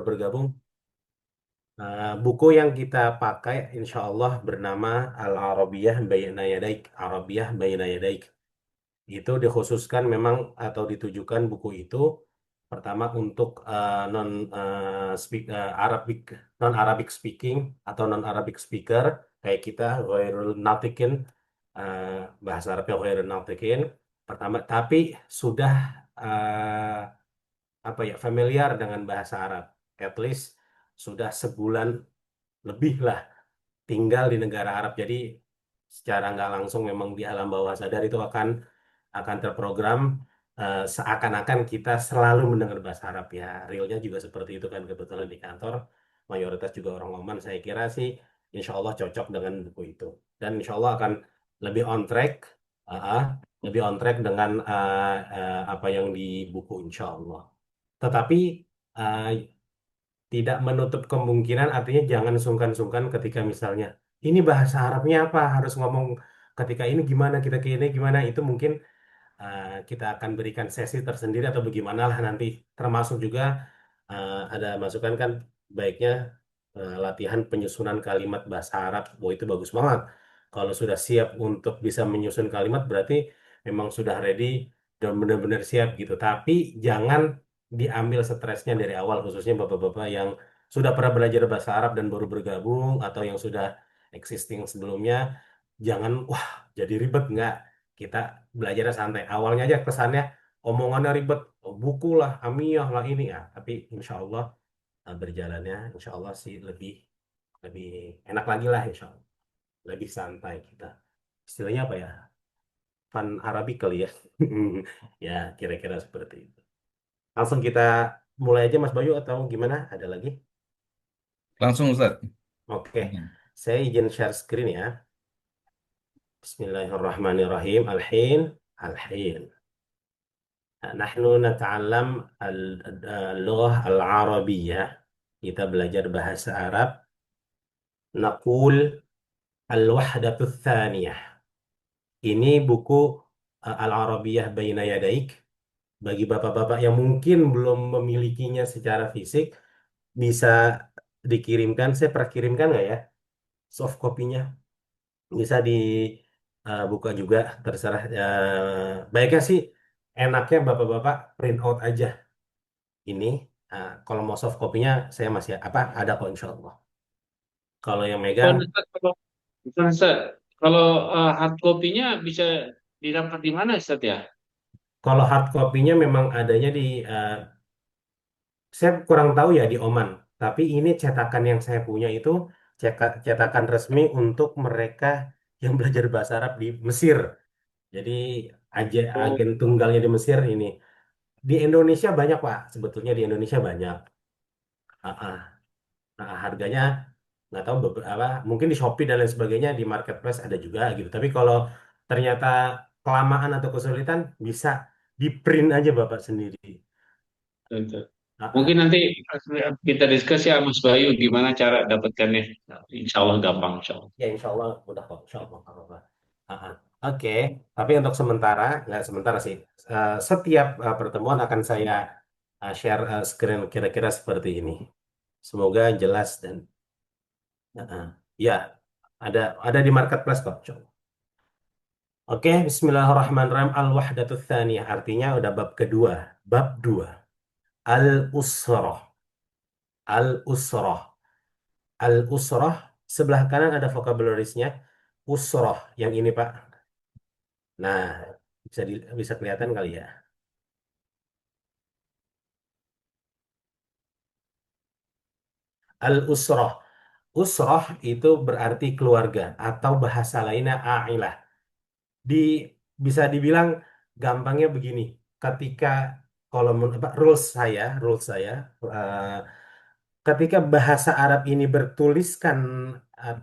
bergabung. Buku yang kita pakai insya Allah bernama Al-Arabiyah Baina Yadaik. Arabiyah Baina Yadaik. Itu dikhususkan memang atau ditujukan buku itu pertama untuk non Arabic non Arabic speaking atau non Arabic speaker kayak kita ghairul natiqin, eh, bahasa Arabnya ghairul natiqin pertama tapi sudah apa ya familiar dengan bahasa Arab, at least sudah sebulan lebih lah tinggal di negara Arab. Jadi secara nggak langsung memang di alam bawah sadar itu akan terprogram, seakan-akan kita selalu mendengar bahasa Arab ya. Realnya juga seperti itu kan kebetulan di kantor mayoritas juga orang Oman. Saya kira sih insya Allah cocok dengan buku itu dan insya Allah akan lebih on track, uh, uh, lebih on track dengan apa yang di buku insya Allah. Tetapi uh, tidak menutup kemungkinan, artinya jangan sungkan-sungkan ketika misalnya ini bahasa Arabnya apa, harus ngomong ketika ini gimana, kita ini gimana, itu mungkin kita akan berikan sesi tersendiri atau bagaimana lah nanti. Termasuk juga ada masukan kan baiknya latihan penyusunan kalimat bahasa Arab. Oh itu bagus banget. Kalau sudah siap untuk bisa menyusun kalimat berarti memang sudah ready dan benar-benar siap gitu. Tapi jangan diambil stresnya dari awal khususnya bapak-bapak yang sudah pernah belajar bahasa Arab dan baru bergabung atau yang sudah existing sebelumnya. Jangan wah jadi ribet nggak. Kita belajarnya santai. Awalnya aja kesannya omongannya ribet, oh, buku lah, amiyah lah ini ya. Tapi insya Allah berjalannya, insya Allah sih lebih lebih enak lagi lah insya Allah. Lebih santai kita. Istilahnya apa ya? Fun Arabic kali ya. Ya kira-kira seperti itu. Langsung kita mulai aja Mas Bayu atau gimana? Ada lagi? Langsung Ustaz. Oke, saya izin share screen ya. Bismillahirrahmanirrahim. Al-Hin. نحن نتعلم اللغة العربية. Kita belajar bahasa Arab. Naqul al-wahdatul thaniyah. Ini buku Al-Arabiyah Baina Yadaik. Bagi bapak-bapak yang mungkin belum memilikinya secara fisik, bisa dikirimkan. Saya pernah kirimkan nggak ya? Soft copy-nya. Bisa dibuka juga, terserah. Baiknya sih, enaknya bapak-bapak print out aja ini. Kalau mau soft copy-nya saya masih apa ada kok insya Allah. Kalau yang Oh, megang, Ustaz, Ustaz, kalau hard copy-nya bisa didapat di mana, Ustaz ya? kalau hard copy-nya memang adanya di, saya kurang tahu ya di Oman. Tapi ini cetakan yang saya punya itu cetakan resmi untuk mereka yang belajar bahasa Arab di Mesir. Jadi Oh, agen tunggalnya di Mesir ini. Di Indonesia banyak Pak, sebetulnya di Indonesia banyak. Ah, ah. Harganya nggak tahu beberapa, mungkin di Shopee dan lain sebagainya di marketplace ada juga gitu. Tapi kalau ternyata kelamaan atau kesulitan bisa di print aja Bapak sendiri. betul. Ah, Mungkin ah. nanti kita diskus ya, Mas Bayu, gimana cara dapatkannya. Insya Allah gampang, insya Allah. Ya insya Allah mudah kok, insya Allah nggak apa-apa. Ah, ah. Oke, tapi untuk sementara nggak sementara sih. Setiap pertemuan akan saya share screen kira-kira seperti ini. Semoga jelas dan ya ada di marketplace kok. Oke, Bismillahirrahmanirrahim. Al-wahdatul tsaniyah artinya udah bab kedua. Bab dua. Al-usrah. Al-usrah. Al-usrah. Sebelah kanan ada vocabularisnya. Usrah. Yang ini, Pak. Nah, bisa kelihatan kali ya. Al-usrah. Usrah itu berarti keluarga atau bahasa lainnya ailah. Di bisa dibilang gampangnya begini. Ketika kalau rules saya, eh, ketika bahasa Arab ini bertuliskan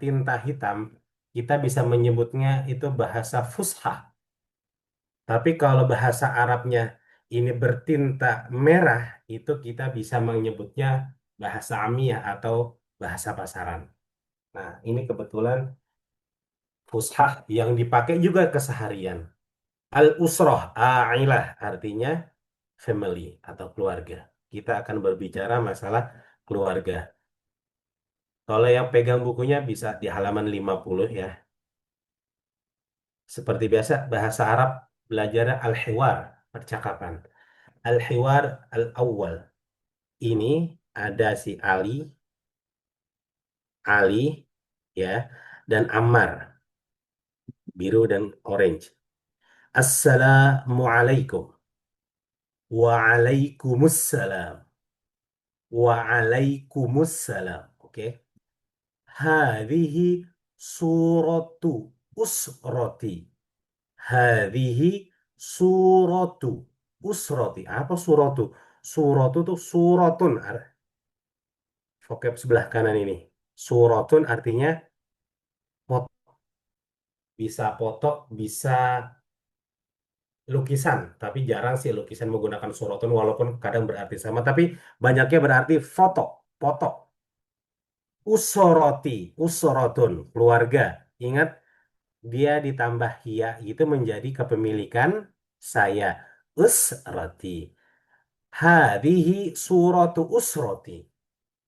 tinta hitam, kita bisa menyebutnya itu bahasa fusha. Tapi kalau bahasa Arabnya ini bertinta merah, itu kita bisa menyebutnya bahasa amiyah atau bahasa pasaran. Nah, ini kebetulan fusha yang dipakai juga keseharian. Al-usroh, ailah, artinya family atau keluarga. Kita akan berbicara masalah keluarga. Kalau yang pegang bukunya bisa di halaman 50 ya. Seperti biasa, bahasa Arab belajar al-hiwar, percakapan. Al-hiwar al-awwal. Ini ada si Ali, ya, dan Ammar, biru dan orange. Assalamualaikum. Waalaikumsalam. Waalaikumsalam. Oke. Hadhihi suratu usrati. Hadhihi suratu usrati. Apa suratu? Suratu itu suratun. Vocab sebelah kanan ini. Suratun artinya bisa foto, bisa lukisan, tapi jarang sih lukisan menggunakan surotun walaupun kadang berarti sama, tapi banyaknya berarti foto, foto. Usoroti, usorotun, keluarga. Ingat, dia ditambah ya itu menjadi kepemilikan saya. Usroti. Hadihi suratu usroti.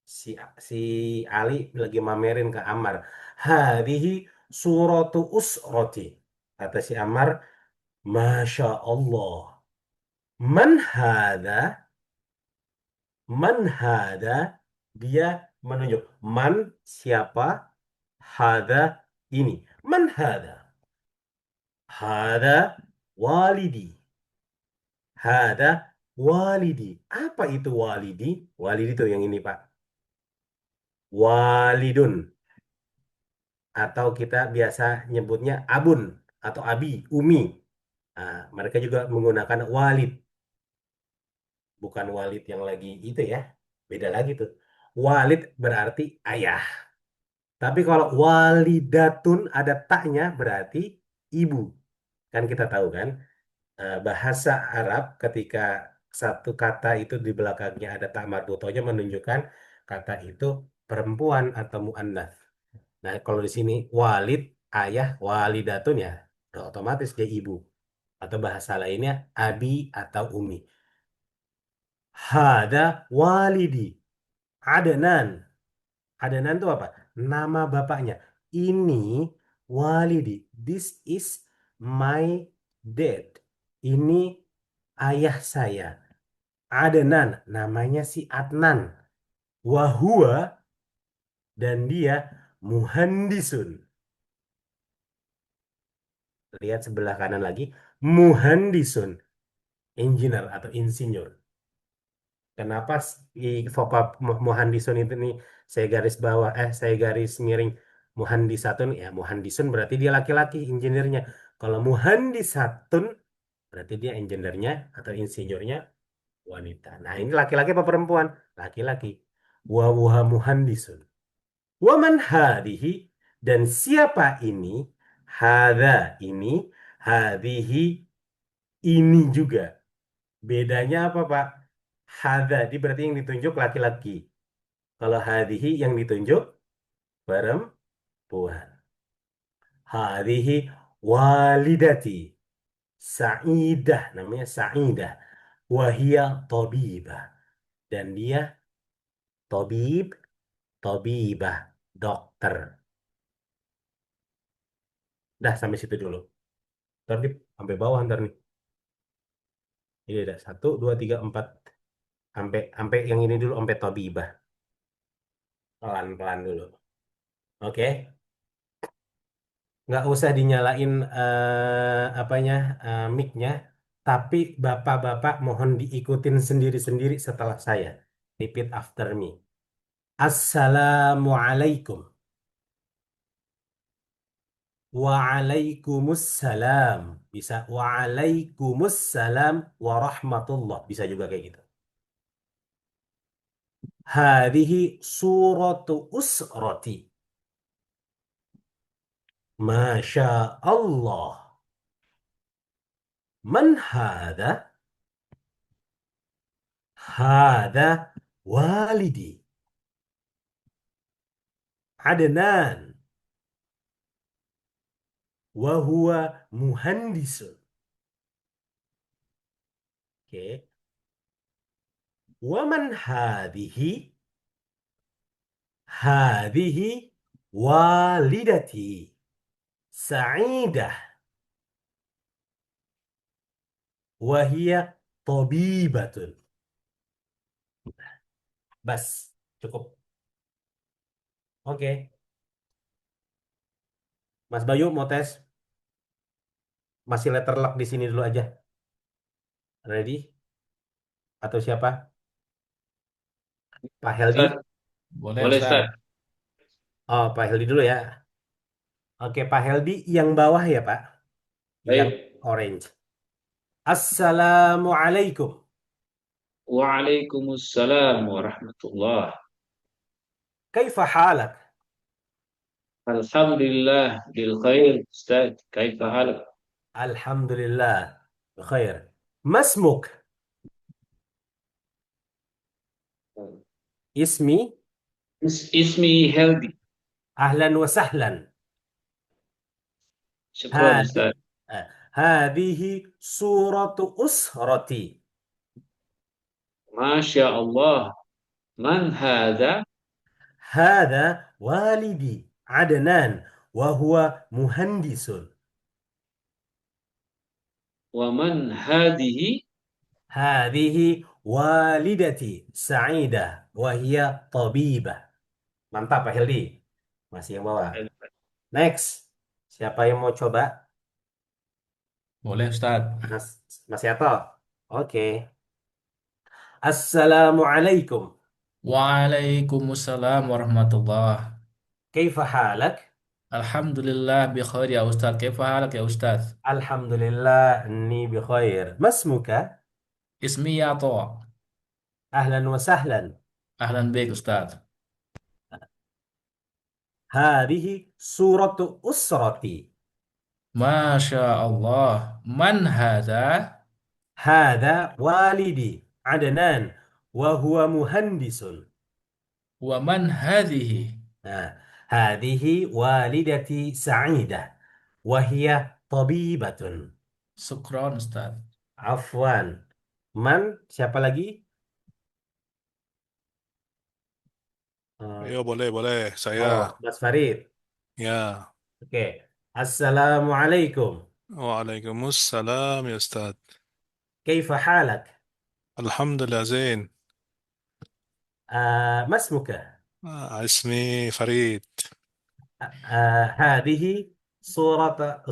Si, si Ali lagi mamerin ke Ammar. Hadihi suratu usroti. Kata si Ammar, Masya Allah. Man hada, man hada, dia menunjuk. Man siapa, hada ini. Man hada, hada walidi, hada walidi. Apa itu walidi? Walidi itu yang ini Pak. Walidun atau kita biasa nyebutnya abun atau abi, umi. Nah, mereka juga menggunakan walid, bukan walid yang lagi itu ya. Beda lagi tuh. Walid berarti ayah. Tapi kalau walidatun ada taknya berarti ibu. Kan kita tahu kan, bahasa Arab ketika satu kata itu di belakangnya ada tak marbutohnya menunjukkan kata itu perempuan atau muannats. Nah, kalau di sini walid ayah, walidatun ya udah otomatis dia ibu. Atau bahasa lainnya abi atau umi. Hada walidi. Adnan. Adnan itu apa? Nama bapaknya. Ini walidi. This is my dad. Ini ayah saya. Adnan. Namanya si Adnan. Wahua. Dan dia muhandisun. Lihat sebelah kanan lagi. Muhandisun. Engineer atau insinyur. Kenapa di Fokap Muhandisun itu nih saya garis bawah, saya garis miring Muhandisatun, ya Muhandisun berarti dia laki-laki insinyurnya. Kalau Muhandisatun berarti dia insinyurnya atau insinyurnya wanita. Nah ini laki-laki apa perempuan? Laki-laki. Wa Muhandisun. Waman hadihi, dan siapa ini? Hada ini, hadihi ini juga. Bedanya apa, Pak? Hada, di berarti yang ditunjuk laki-laki. Kalau hadihi yang ditunjuk perempuan. Hadihi walidati. Sa'idah, namanya Sa'idah. Wahia tabibah. Dan dia tabib, tabibah, dokter. Dah sampai situ dulu. Tapi sampai bawah ntar nih. Ini ada satu, dua, tiga, empat. Sampai sampai yang ini dulu, sampai tabibah. Pelan-pelan dulu. Oke. Nggak usah dinyalain apanya mic-nya, tapi bapak-bapak mohon diikutin sendiri-sendiri setelah saya. Repeat after me. Assalamualaikum. Waalaikumsalam. Bisa waalaikumsalam warahmatullah. Bisa juga kayak gitu. Hadihi suratu usrati. Masya Allah. Man hada? Hada walidi. Adnan. Wahuwa muhandisun. Oke. Waman hadihi. Hadhihi walidati sa'idah wahia tabibatun. Bas, cukup. Oke. Mas Bayu mau tes? Masih letter luck di sini dulu aja. Ready? Atau siapa? Pak Ustaz, Heldi? Boleh boleh Ustaz. Ustaz. Oh, Pak Heldi dulu ya. Oke, Pak Heldi yang bawah ya, Pak. Yang Baik. orange. Assalamualaikum. Waalaikumsalam warahmatullah. Kaifa halak? Alhamdulillah bil khair. Ustaz, kaifa halak? Alhamdulillah. Khair. Masmuk? Ismi? Ismi Heldi. Ahlan wa sahlan. Syukran Hadi. Ustaz. Hadihi suratu usrati. Masya Allah. Man hada? هذا والدي عدنان وهو مهندس. Wa man hadihi? هذه والدتي سعيدة وهي طبيبة. Mantap Pak Hildi. Masih yang bawah. Next. Siapa yang mau coba? Boleh Ustaz. Mas, Mas Yato. Oke. Assalamualaikum. Waalaikumsalam warahmatullah. Kaifa halak? Alhamdulillah bi khair ya Ustaz. Kaifa halak ya Ustaz? Alhamdulillah, inni bi khair. Masmuka? Ismi ya To. Ahlan wa sahlan. Ahlan baik Ustaz. Hadihi suratu usrati. Masya Allah. Man hada? هذا والدي عدنان وهو مهندس. Wa man hadhihi? هذه والدتي سعيدة وهي طبيبة. Syukron Ustaz. عفوا. Man, siapa lagi? Eh, Ayo boleh boleh saya oh, Mas Farid. ya. Oke. Assalamualaikum. Waalaikumsalam ya Ustaz. كيف حالك؟ Alhamdulillah Zain. ما اسمك؟ Ismi Farid. هذه صورة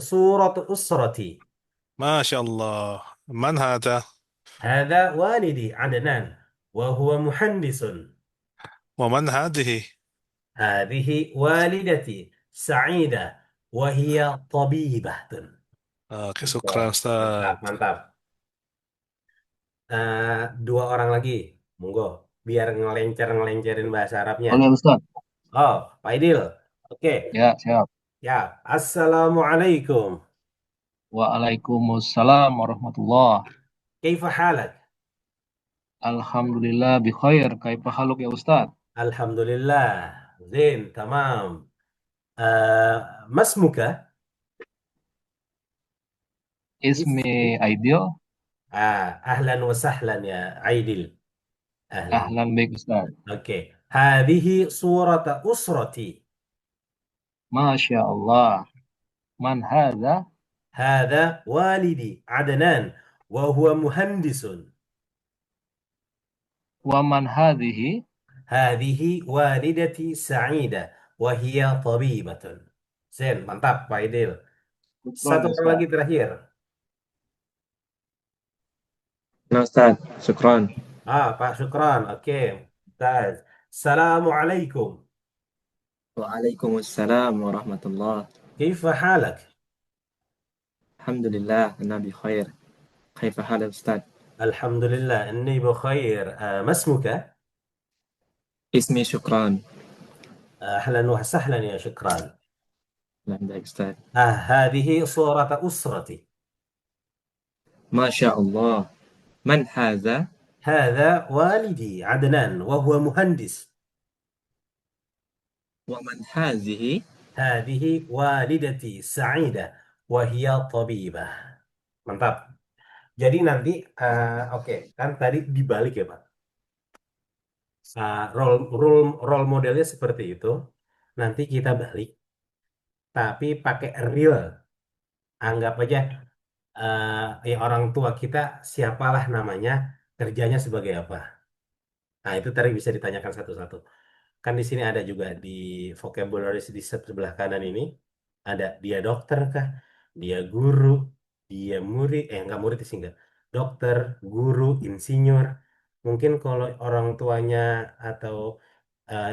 أسرتي. Masya Allah. Man hada? هذا والدي عدنان وهو مهندس. Wa man hadihi? هذه والدتي سعيدة وهي طبيبة. Oke, Oh, syukran mantap, Ustaz. mantap. Dua orang lagi, monggo, biar ngelencerin bahasa Arabnya. Oke, Ustaz. Oh, Pak Aidil. Oke, Ya, siap. ya. Assalamualaikum. Waalaikumsalam warahmatullah. Kaifa halak? Alhamdulillah bi khair. Kaifa haluk ya Ustaz? Alhamdulillah. Zain, tamam. Masmuka? Ismi Aidil. Ahlan wa sahlan ya Aidil. Ahlan. Ahlan baik Ustaz. Oke. Hadihi surata usrati. Masya Allah. Man hadza? هذا والدي عدنان وهو مهندس. Wa man hadhihi? هذه والدتي سعيدة وهي طبيبة. Sen, mantap Pak Idil. Syukron Satu ya orang lagi Ustaz. terakhir. Nah, Ustaz, syukron. Pak Syukran. Oke. Ustaz. Assalamualaikum. Waalaikumsalam warahmatullah. كيف حالك؟ Alhamdulillah, ana bi khair. Kaifa hal Ustaz? الحمد لله إني بخير. ما اسمك؟ Ismi Syukran. أهلا وسهلا يا شكرا. Alhamdulillah Ustaz. هذه صورة أسرتي. Masya Allah. Man hadza? هذا والدي عدنان وهو مهندس. Wa man hazihi? هذه والدتي سعيدة وهي طبيبة. Mantap. Jadi nanti, oke, kan tadi dibalik ya Pak. Role modelnya seperti itu. Nanti kita balik, tapi pakai real. Anggap aja ya orang tua kita siapalah namanya, kerjanya sebagai apa. Nah, itu tadi bisa ditanyakan satu-satu. Kan di sini ada juga di vocabulary di sebelah kanan ini ada dia dokter kah, dia guru, dia murid, enggak murid sih enggak. Dokter, guru, insinyur. Mungkin kalau orang tuanya atau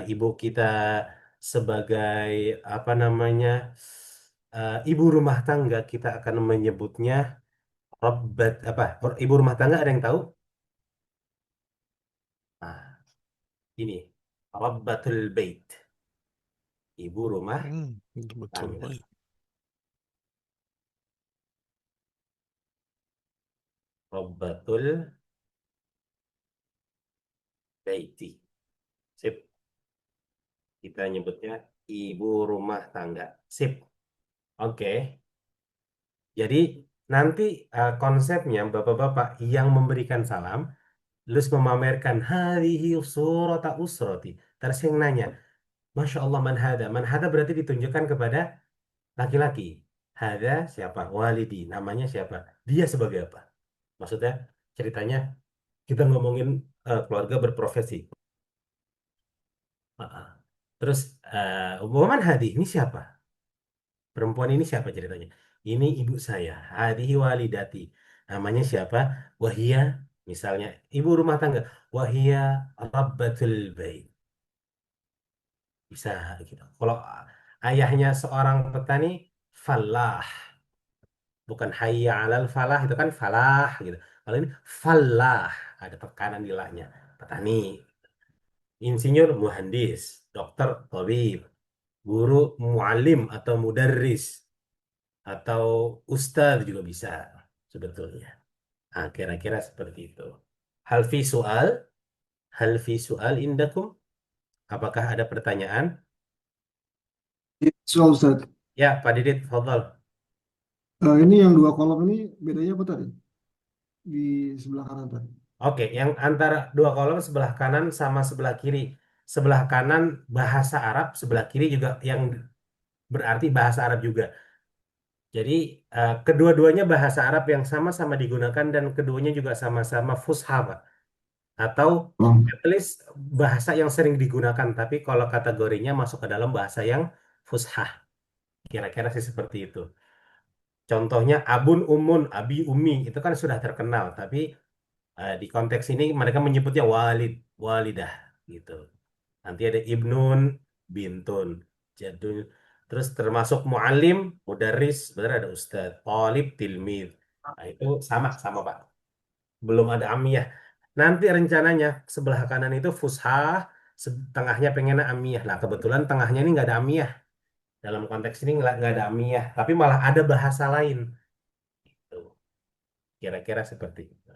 ibu kita sebagai apa namanya ibu rumah tangga, kita akan menyebutnya Rabbat apa? Ibu rumah tangga ada yang tahu? Nah, ini Rabbatul Bait, ibu rumah betul tangga. baik. Rabbatul Baiti. Sip. Kita nyebutnya ibu rumah tangga. Sip. Oke. Jadi nanti konsepnya bapak-bapak yang memberikan salam, terus memamerkan hadhihi surata usrati. Terus yang nanya, Masya Allah man hada. Man hada berarti ditunjukkan kepada laki-laki. Hada siapa? Walidi. Namanya siapa? Dia sebagai apa? Maksudnya ceritanya kita ngomongin keluarga berprofesi. Ah. Terus Waman Hadi ini siapa? Perempuan ini siapa ceritanya? Ini ibu saya. Hadihi walidati. Namanya siapa? Wahia. Misalnya ibu rumah tangga. Wahia Rabbatul Bait. Bisa gitu. Kalau ayahnya seorang petani, falah. Bukan hayya alal falah, itu kan falah gitu. Kalau ini falah, ada tekanan di la-nya. Petani. Insinyur, muhandis. Dokter, tabib. Guru, muallim atau mudarris. Atau ustadz juga bisa sebetulnya. Nah, kira-kira seperti itu. Hal fi soal, hal fi soal indakum. Apakah ada pertanyaan? Soal Ustaz, Ya, Pak Didit, fadhal. ini yang dua kolom ini bedanya apa tadi? Di sebelah kanan tadi. Oke, yang antara dua kolom sebelah kanan sama sebelah kiri. Sebelah kanan bahasa Arab, sebelah kiri juga yang berarti bahasa Arab juga. Jadi kedua-duanya bahasa Arab yang sama-sama digunakan dan keduanya juga sama-sama fusha, Pak. Atau Oh, at least bahasa yang sering digunakan, tapi kalau kategorinya masuk ke dalam bahasa yang fushah. Kira-kira sih seperti itu. Contohnya abun umun, abi umi, itu kan sudah terkenal, tapi di konteks ini mereka menyebutnya walid, walidah gitu. Nanti ada ibnun, bintun, jadul. Terus termasuk muallim, mudarris, benar ada ustadz, talib, tilmid. Nah, itu sama Pak. Belum ada amiyah. Nanti rencananya sebelah kanan itu fushah, tengahnya pengen amiyah. Nah, kebetulan tengahnya ini nggak ada amiyah. Dalam konteks ini nggak ada amiyah, tapi malah ada bahasa lain. Tuh, kira-kira seperti itu.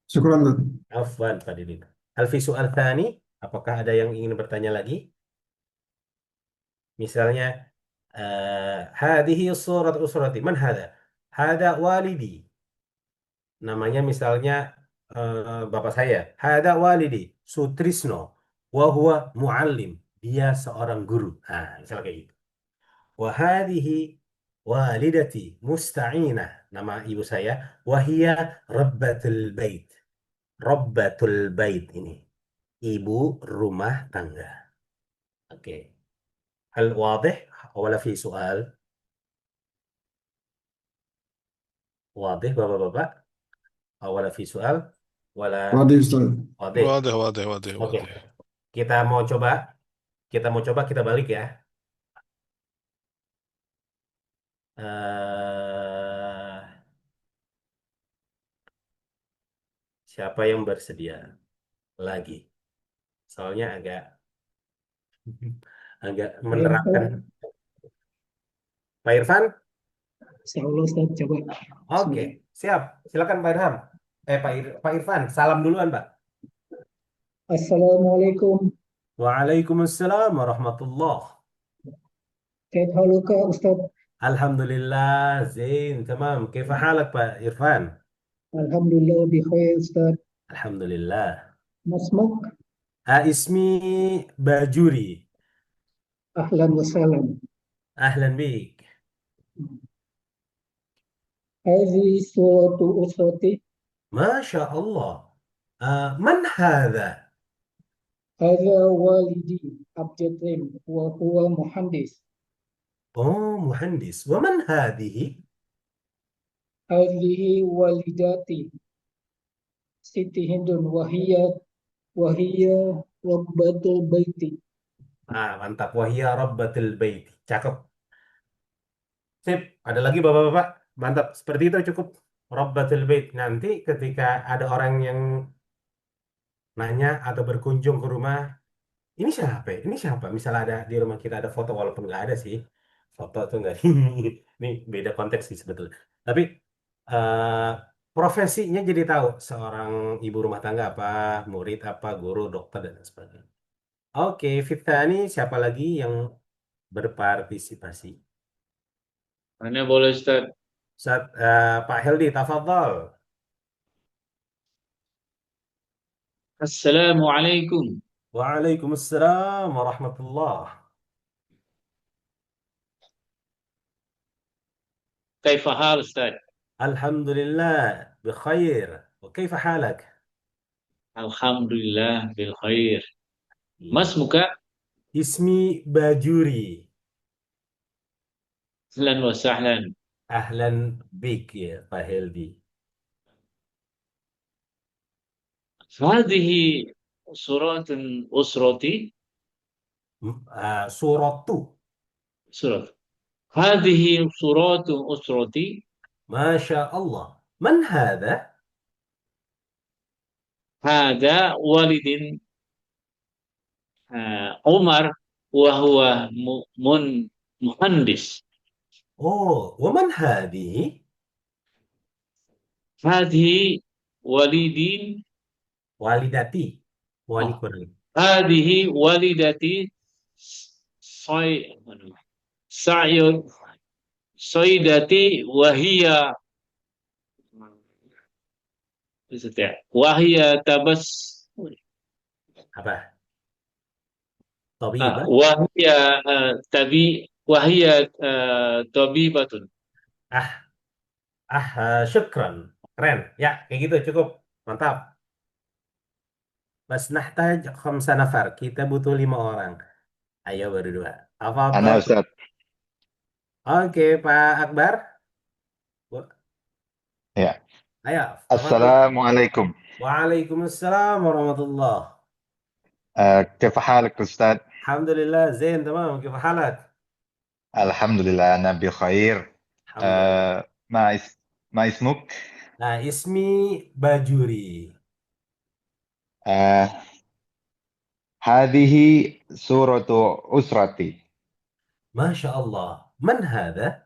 syukuran Ustaz. Afwan, Pak Didin. Alfi soal tani, apakah ada yang ingin bertanya lagi? Misalnya, hadihi surat usrati, man hada? Hada walidi. Namanya misalnya bapak saya. Hada walidi, Sutrisno. Wahwa muallim. Dia seorang guru. Nah, misalnya kayak gitu. Wahadihi walidati musta'inah. Nama ibu saya. Wahia rabbatul bait. Rabbatul bait ini. Ibu rumah tangga. Oke. هل واضح ولا في سؤال؟ واضح bapak-bapak? ولا في سؤال؟ ولا Waduh Ustaz. واضح؟ واضح واضح واضح Oke. واضح. Kita mau coba. Kita balik ya. Eh, siapa yang bersedia lagi? Soalnya agak agak menerapkan. Pak Irfan? Insya Allah Ustaz, coba. Oke, siap. Silakan Pak Irham. Pak Irfan, salam duluan, Pak. Assalamualaikum. Waalaikumsalam warahmatullah. كيف حالك أستاذ؟ Alhamdulillah, Zain, tamam. Kaifa halak Pak Irfan? الحمد لله بخير أستاذ. Alhamdulillah. ما اسمك؟ اسمي باجوري. أهلا وسهلا. أهلا بك. هذه سورة أسرتي. ما شاء الله. من هذا؟ هذا والدي عبد الرحيم وهو مهندس. أوه، مهندس. ومن هذه؟ هذه والدتي سيتي هند وهي ربة البيت. Mantap. Wahia rabbatil bait. Cakep. Sip. Ada lagi bapak-bapak? Mantap. Seperti itu cukup. Rabbatil bait. Nanti ketika ada orang yang nanya atau berkunjung ke rumah, ini siapa ya? Ini siapa? Misalnya ada di rumah kita ada foto, walaupun nggak ada sih. Foto tuh nggak. Ini beda konteks sih sebetulnya. Tapi eh, profesinya jadi tahu. Seorang ibu rumah tangga apa, murid apa, guru, dokter, dan sebagainya. Oke, Fitani, siapa lagi yang berpartisipasi? Mana boleh Ustaz? Pak Heldi, tafadhol. Assalamualaikum. Waalaikumsalam warahmatullah. Kaifa hal Ustaz? Alhamdulillah, bikhair. وكيف حالك؟ Alhamdulillah bil khair. Iya. Mas muka? Ismi Bajuri. Ahlan wa sahlan. Ahlan bik ya Pak Heldi. Hadhihi suratun usrati. Suratu. Surat. Hadhihi suratun usrati. Masya Allah. Man hada? Hada walidin Umar wa huwa muhandis. Oh, waman hadihi? Hadhihi walidin. Walidati. Wali Oh, kurang. hadhihi walidati say sayud saydati wahia wahia tabas Apa? Tabibah. wahia wahia tabibatun. Ah, syukran. Keren. Ya, kayak gitu cukup. Mantap. Bas nahtaj khamsa nafar. Kita butuh 5 orang. Ayo berdua. Apa? Ana Ustaz. Oke, Pak Akbar. Bu- Ya. Ayo, tafadhol. Assalamualaikum. Waalaikumsalam warahmatullah. كيف حالك أستاذ؟ Alhamdulillah, Zain, tamam. Kif halak? الحمد لله أنا بخير. Alhamdulillah. ما اسمك؟ Nah, ismi Bajuri. آه، هذه سورة أسرتي. Masya Allah. Man hada?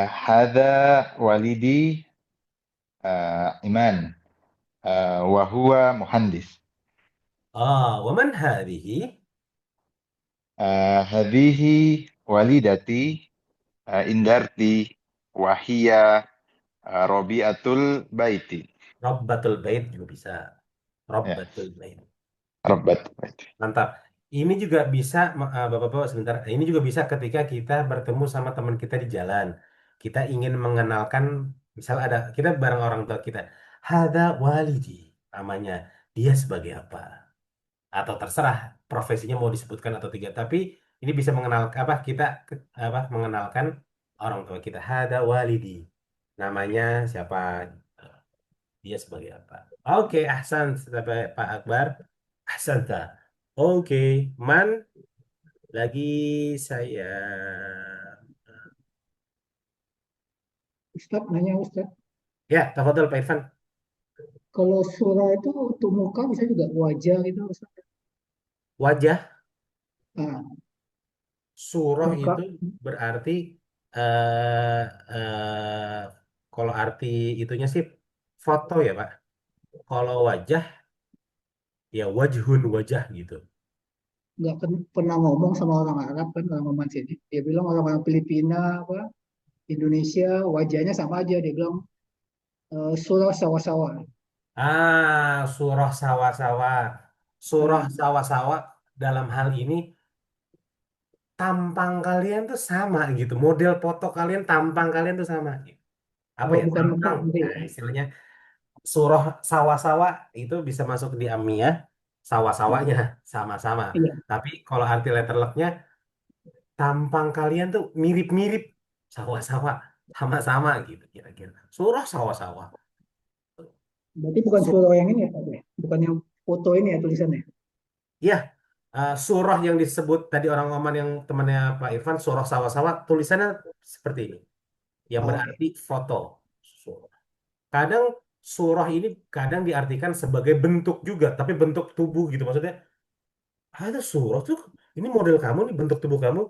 هذا والدي إيمان وهو مهندس. Waman hadihi? هذه والدتي إندرتي وهي ربيعة البيت. Rabbatul bait juga bisa. Ya, Rabbatul bait. ربة البيت. Mantap. Ini juga bisa, Bapak-bapak sebentar. Ini juga bisa ketika kita bertemu sama teman kita di jalan. Kita ingin mengenalkan, misal ada kita bareng orang tua kita. Hada walidi, namanya. Dia sebagai apa? Atau terserah profesinya mau disebutkan atau tidak. Tapi ini bisa mengenal apa kita mengenalkan orang tua kita. Hada walidi, namanya siapa? Dia sebagai apa? Oke, Ahsan, sampai Pak Akbar. Ahsan, Oke, Man, lagi saya. Ustaz nanya Ustaz, Ya, tafadhol Pak Irfan. kalau surah itu untuk muka bisa juga wajah gitu Ustaz. Wajah Nah, surah muka itu berarti eh eh, kalau arti itunya sih foto ya, Pak. Kalau wajah ya wajhun wajah gitu. nggak pernah ngomong sama orang Arab kan orang Oman sini. Dia bilang orang-orang Filipina apa Indonesia wajahnya sama aja. Dia bilang surah sawah-sawah. Surah sawah-sawah. surah sawa-sawa dalam hal ini tampang kalian tuh sama gitu. Model foto kalian, tampang kalian tuh sama gitu. Apa Oh, ya? bukan Tampang. Mekah berarti. Nah, istilahnya surah sawa-sawa itu bisa masuk di amiyah, sawa-sawanya sama-sama. Iya. Tapi kalau arti letter luck-nya tampang kalian tuh mirip-mirip, sawa-sawa, sama-sama gitu kira-kira. Surah sawa-sawa. Berarti bukan Su- surah yang ini ya Pak ya? Bukan yang foto ini ya tulisannya. Iya, surah yang disebut tadi orang Oman yang temannya Pak Irfan, surah sawa-sawa, tulisannya seperti ini, yang Oke. berarti foto. Surah. Kadang surah ini kadang diartikan sebagai bentuk juga, tapi bentuk tubuh gitu. Maksudnya, ada surah tuh, ini model kamu nih, bentuk tubuh kamu.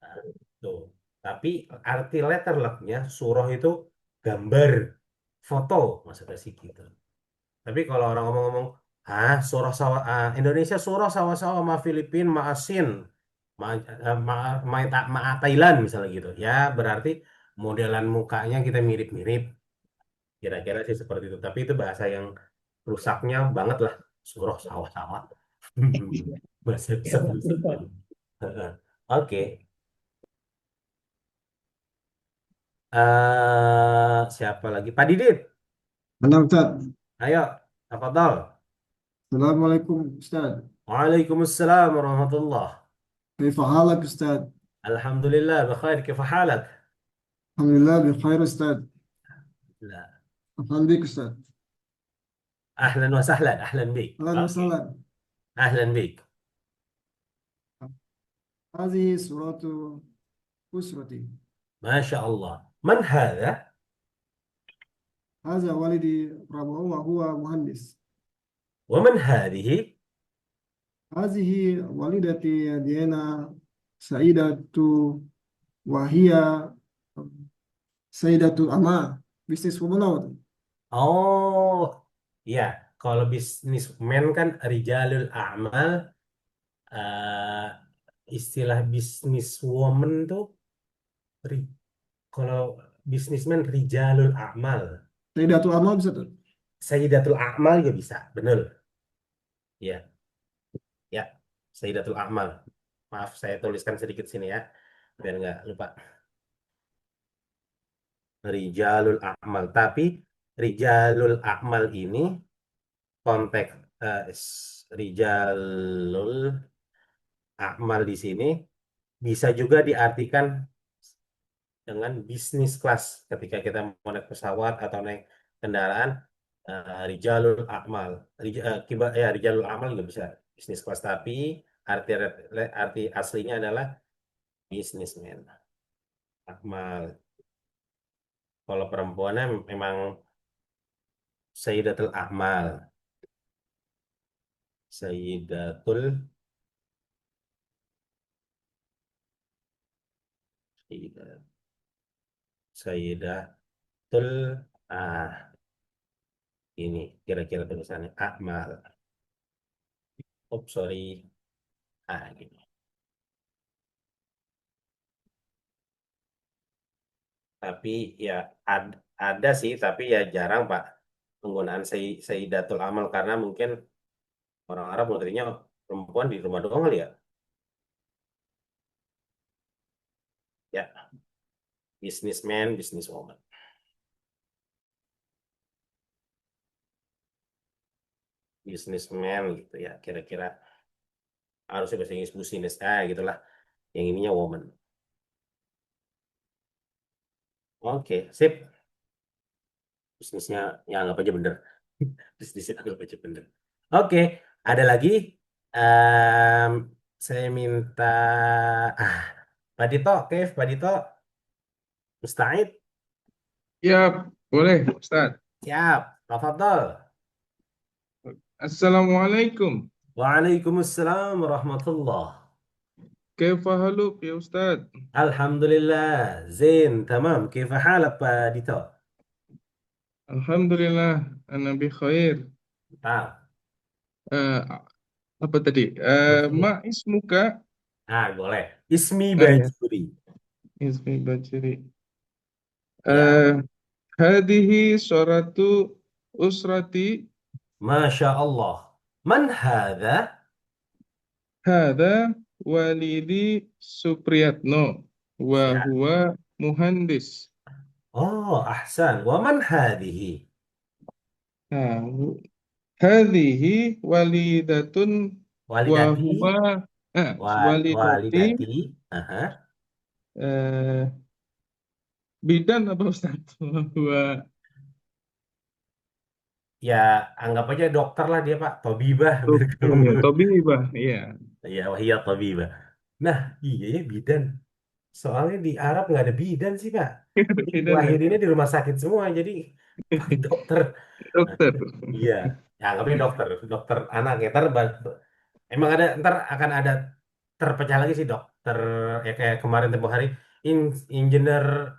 Nah, tuh. Tapi arti letter luck-nya surah itu gambar, foto, maksudnya sih gitu. Tapi kalau orang ngomong-ngomong, surah sawah, Indonesia surah sawah-sawah sama Filipina, sama Asin, sama, sama Thailand misalnya gitu. Ya berarti modelan mukanya kita mirip-mirip. Kira-kira sih seperti itu. Tapi itu bahasa yang rusaknya banget lah. Surah sawah-sawah. Bahasa Ya, bisa betul rusak. Pak. Oke. Siapa lagi? Pak Didit. Benar Ustaz. Ayo. Tafadhol. Assalamualaikum Ustaz. Waalaikumsalam warahmatullah. كيف حالك أستاذ؟ الحمد لله بخير كيف حالك؟ الحمد لله بخير أستاذ. لا. أهلا بك أستاذ. أهلا وسهلا أهلا بك أهلا أوكي وسهلا. أهلا بك هذه صورة أسرتي. ما شاء الله من هذا؟ هذا والدي ربه وهو مهندس. ومن هذه؟ هذه والدتي دينا سعيدة وهي سيدة الأعمال business woman. Oh ya kalau bisnismen kan rijalul a'mal, eh, istilah bisniswoman tuh ri- kalau bisnismen rijalul a'mal, سيدة الأعمال bisa tuh. sayyidatul a'mal juga bisa bener ya. Ya, Sayyidatul A'mal. Maaf, saya tuliskan sedikit sini ya, biar nggak lupa. Rijalul A'mal. Tapi Rijalul A'mal ini konteks Rijalul A'mal di sini bisa juga diartikan dengan bisnis kelas. Ketika kita mau naik pesawat atau naik kendaraan, Rijalul A'mal. Rijalul A'mal juga bisa bisnis kelas. Tapi arti arti aslinya adalah businessman. Akmal. Kalau perempuannya memang Sayyidatul Akmal. Sayyidatul Sayyidah- Sayyidatul ah ini kira-kira tulisannya Akmal. Oh, sorry. Gini. Tapi ya ada sih, tapi ya jarang Pak penggunaan Sayyidatul Amal karena mungkin orang Arab mengertinya perempuan di rumah doang kali ya. Ya, businessman, businesswoman. Businessman gitu ya, kira-kira harusnya bahasa Inggris business, gitulah. Yang ininya woman. Oke, sip. Bisnisnya ya anggap aja bener. Bisnisnya anggap aja bener. Oke, ada lagi. Em, saya minta ah Pak Dito, Kev, Pak Dito, Musta'id, Ya, boleh, Ustaz. siap, tafadhol. Assalamualaikum. Waalaikumsalam warahmatullah. Kaifa haluk ya Ustaz? Alhamdulillah, Zain, tamam. Kif halak Pak Dito? Alhamdulillah, ana bi khair. Tahu. Eh, apa tadi? Ma ismuka? Boleh. Ismi Ya, Bajuri. ismi Bajiri. Ya. Hadihi suratu usrati. Masya Allah. Man hadha? Hada walidi Supriyatno wa Siap. huwa muhandis. Oh, ahsan. Wa man hadhihi? Nah, hadhihi walidatun wa Walidati. huwa walidati Walidati. Aha. eh, bidan apa Ustaz? Wa Ya, anggap aja dokter lah dia, Pak. Tabibah. Tabibah, iya. Ya, wahiyat tabibah. Nah, iya ya bidan. Soalnya di Arab nggak ada bidan sih, Pak. Jadi Bidan ya. lahirinnya di rumah sakit semua. Jadi pakai dokter. Nah, Dokter. iya. Ya, anggapnya dokter. Dokter anak ya. Emang ada, ntar akan ada terpecah lagi sih dokter. Ya kayak kemarin tempo hari. Engineer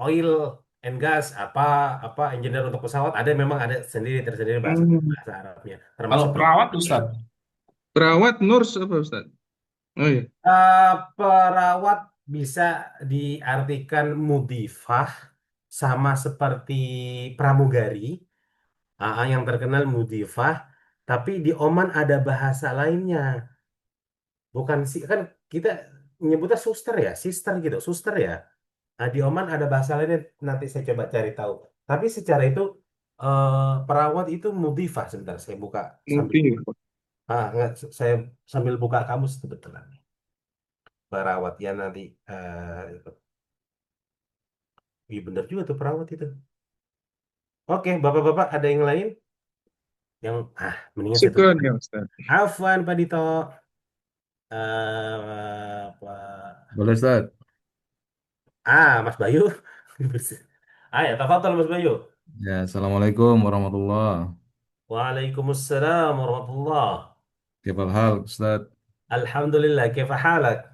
oil and gas. Apa engineer untuk pesawat. Ada memang ada tersendiri bahasa, Hmm. bahasa Arabnya. Kalau Termasuk perawat dokter. Ustaz, Perawat nurse apa Ustaz? Oh iya. Perawat bisa diartikan mudifah sama seperti pramugari, yang terkenal mudifah, tapi di Oman ada bahasa lainnya. Bukan sih kan kita nyebutnya suster ya, sister gitu, suster ya. Nah, di Oman ada bahasa lainnya, nanti saya coba cari tahu. Tapi secara itu perawat itu mudifah. Sebentar saya buka sambil Mungkin. nggak, saya sambil buka kamus kebetulan. Perawat ya nanti itu. Iya bener juga tuh perawat itu. Oke, bapak-bapak ada yang lain? Yang mendingan saya tutup. Syukran ya Ustaz. Afwan Pak Dito. Pak. boleh Ustaz. Mas Bayu. Ya, tafadhol Mas Bayu. Ya, Assalamualaikum warahmatullahi. Waalaikumsalam warahmatullah. Kifal hal Ustaz? Alhamdulillah, kaifa halak?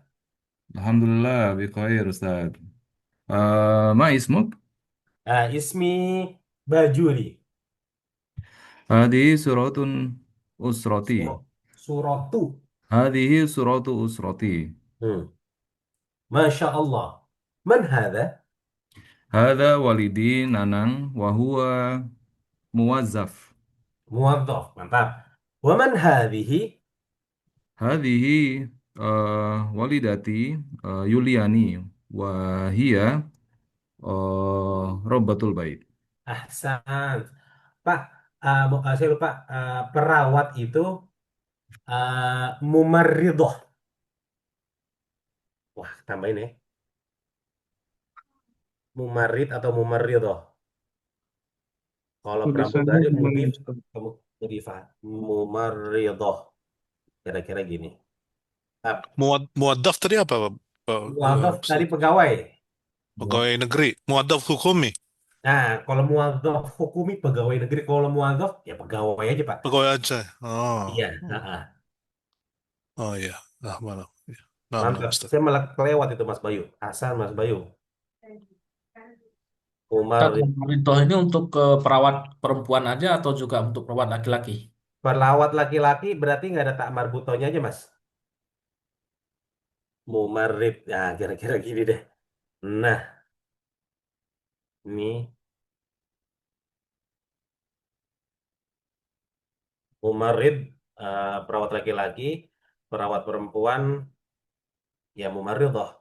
Alhamdulillah, bikhair Ustaz. Ma ismuk? Ismi Bajuri. Hadihi suratun usrati. Suratu. Hadihi suratu usrati. Masya Allah. Man hadha? Hada walidi nanang wa huwa muwazzaf. Muwaddaf. Mantap. Wa man hadhihi? Hadihi walidati Yuliani wa hiya Rabbatul Bait. Ahsan. Pak, saya lupa. Perawat itu mumarridoh. Wah, tambahin ya. Mumarrid atau mumarridoh. Kalau Tulisannya pramugari gimana mudif, Ustaz? mudifah. Mumarridoh. Kira-kira gini. Muwaddaf tadi apa? Muwadhaf tadi Ustaz? pegawai. Pegawai negeri. Muwaddaf hukumi. Nah, kalau muwadhaf hukumi pegawai negeri. Kalau muwadhaf ya pegawai aja, Pak. Pegawai aja. Oh. Iya. Heeh. Oh iya. Mana? Nah, Mantap. Ustaz. Saya malah kelewat itu Mas Bayu. Hasan Mas Bayu. Ustaz, Umar. Ridho ini untuk perawat perempuan aja atau juga untuk perawat laki-laki? Perawat laki-laki berarti nggak ada tak marbutonya aja, Mas. Mumarrid. Ya, kira-kira gini deh. Nah, ini mumarrid, perawat laki-laki, perawat perempuan, ya mumarridoh.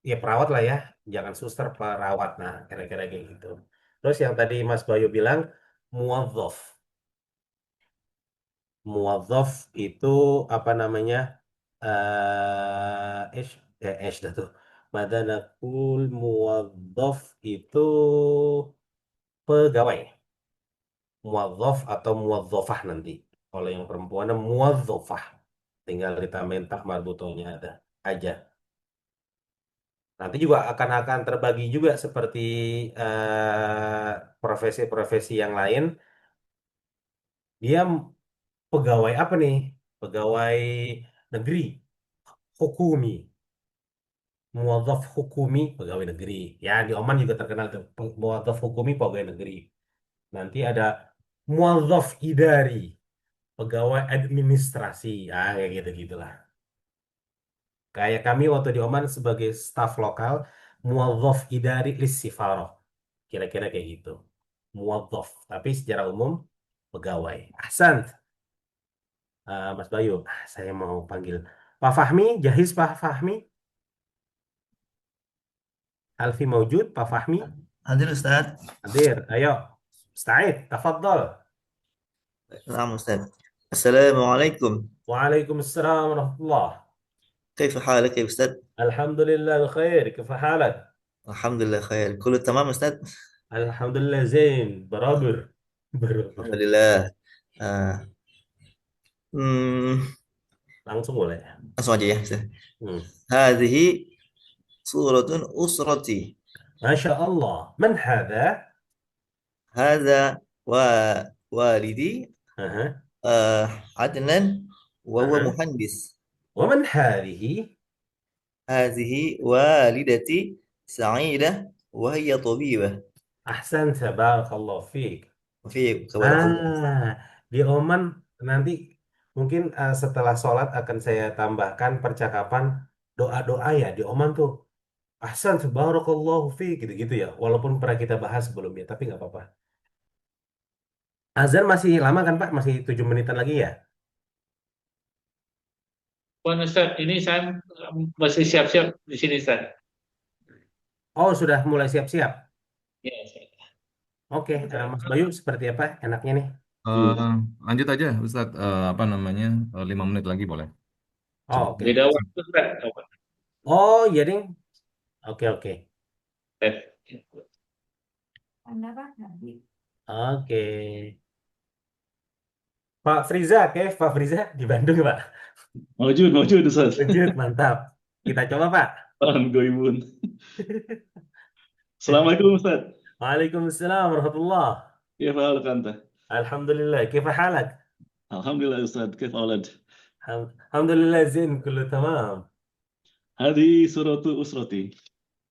Ya perawat lah ya, jangan suster, perawat. Nah, kira-kira kayak gitu. Terus yang tadi Mas Bayu bilang, muwadhof. Muwadhof itu apa namanya? Dah tuh. Madanakul muwadhof itu pegawai. Muwadhof atau muwadhofah nanti. Kalau yang perempuan muwadhofah. Tinggal ditambahin tak marbutonya ada aja. Nanti juga akan terbagi juga seperti profesi-profesi yang lain. Dia pegawai apa nih? Pegawai negeri, hukumi. Muwadhaf hukumi, pegawai negeri. Ya, di Oman juga terkenal tuh. Muwadhaf hukumi, pegawai negeri. Nanti ada muwadhaf idari, pegawai administrasi. Kayak gitu-gitulah. Kayak kami waktu di Oman sebagai staf lokal, muwadhaf idari lis sifaroh. Kira-kira kayak gitu. Muwadhaf. Tapi secara umum, pegawai. Ahsan. Mas Bayu, saya mau panggil Pak Fahmi, Jahiz Pak Fahmi. Alfi maujud, Pak Fahmi. Hadir Ustaz. Hadir, ayo. Musta'id, tafadhol. نعم أستاذ. السلام عليكم. Waalaikumsalam warahmatullah. كيف حالك يا أستاذ؟ Alhamdulillah khair. كيف حالك؟ الحمد لله خير. كله تمام أستاذ؟ Alhamdulillah zain. Baraber. الحمد لله. آه. Langsung boleh. langsung aja ya Ustaz. Hmm. هذه صورة أسرتي. Masya Allah. Man hadha? هذا والدي Aha. عدنان وهو Aha. مهندس. ومن هذه؟ هذه والدتي سعيدة وهي طبيبة. Ahsan, barakallahu fiik. وفيك بارك الله. Di Oman nanti mungkin setelah sholat akan saya tambahkan percakapan doa-doa ya di Oman tuh. Ahsan, barakallahu fiik gitu-gitu ya. Walaupun pernah kita bahas sebelumnya, tapi nggak apa-apa. Azan masih lama kan Pak? Masih 7 menitan lagi ya? Bukan Ustaz, ini saya masih siap-siap di sini Ustaz. Oh, sudah mulai siap-siap. Ya, Ustaz. Oke, Mas Bayu seperti apa enaknya nih? Lanjut aja Ustadz, apa namanya, 5 menit lagi boleh. Oh, oke. Beda waktu Ustaz. Oh, iya ding. Oke, oke. Oke. Pak Friza, Pak Friza di Bandung Pak. Mawjud Ustaz. Lanjut, mantap. Kita coba Pak. Goibun. Assalamualaikum Ustaz. Waalaikumsalam warahmatullah. كيف حالك أنت؟ Alhamdulillah. كيف حالك؟ الحمد لله أستاذ كيف أولد؟ الحمد لله زين كله تمام. هذه صورة أسرتي.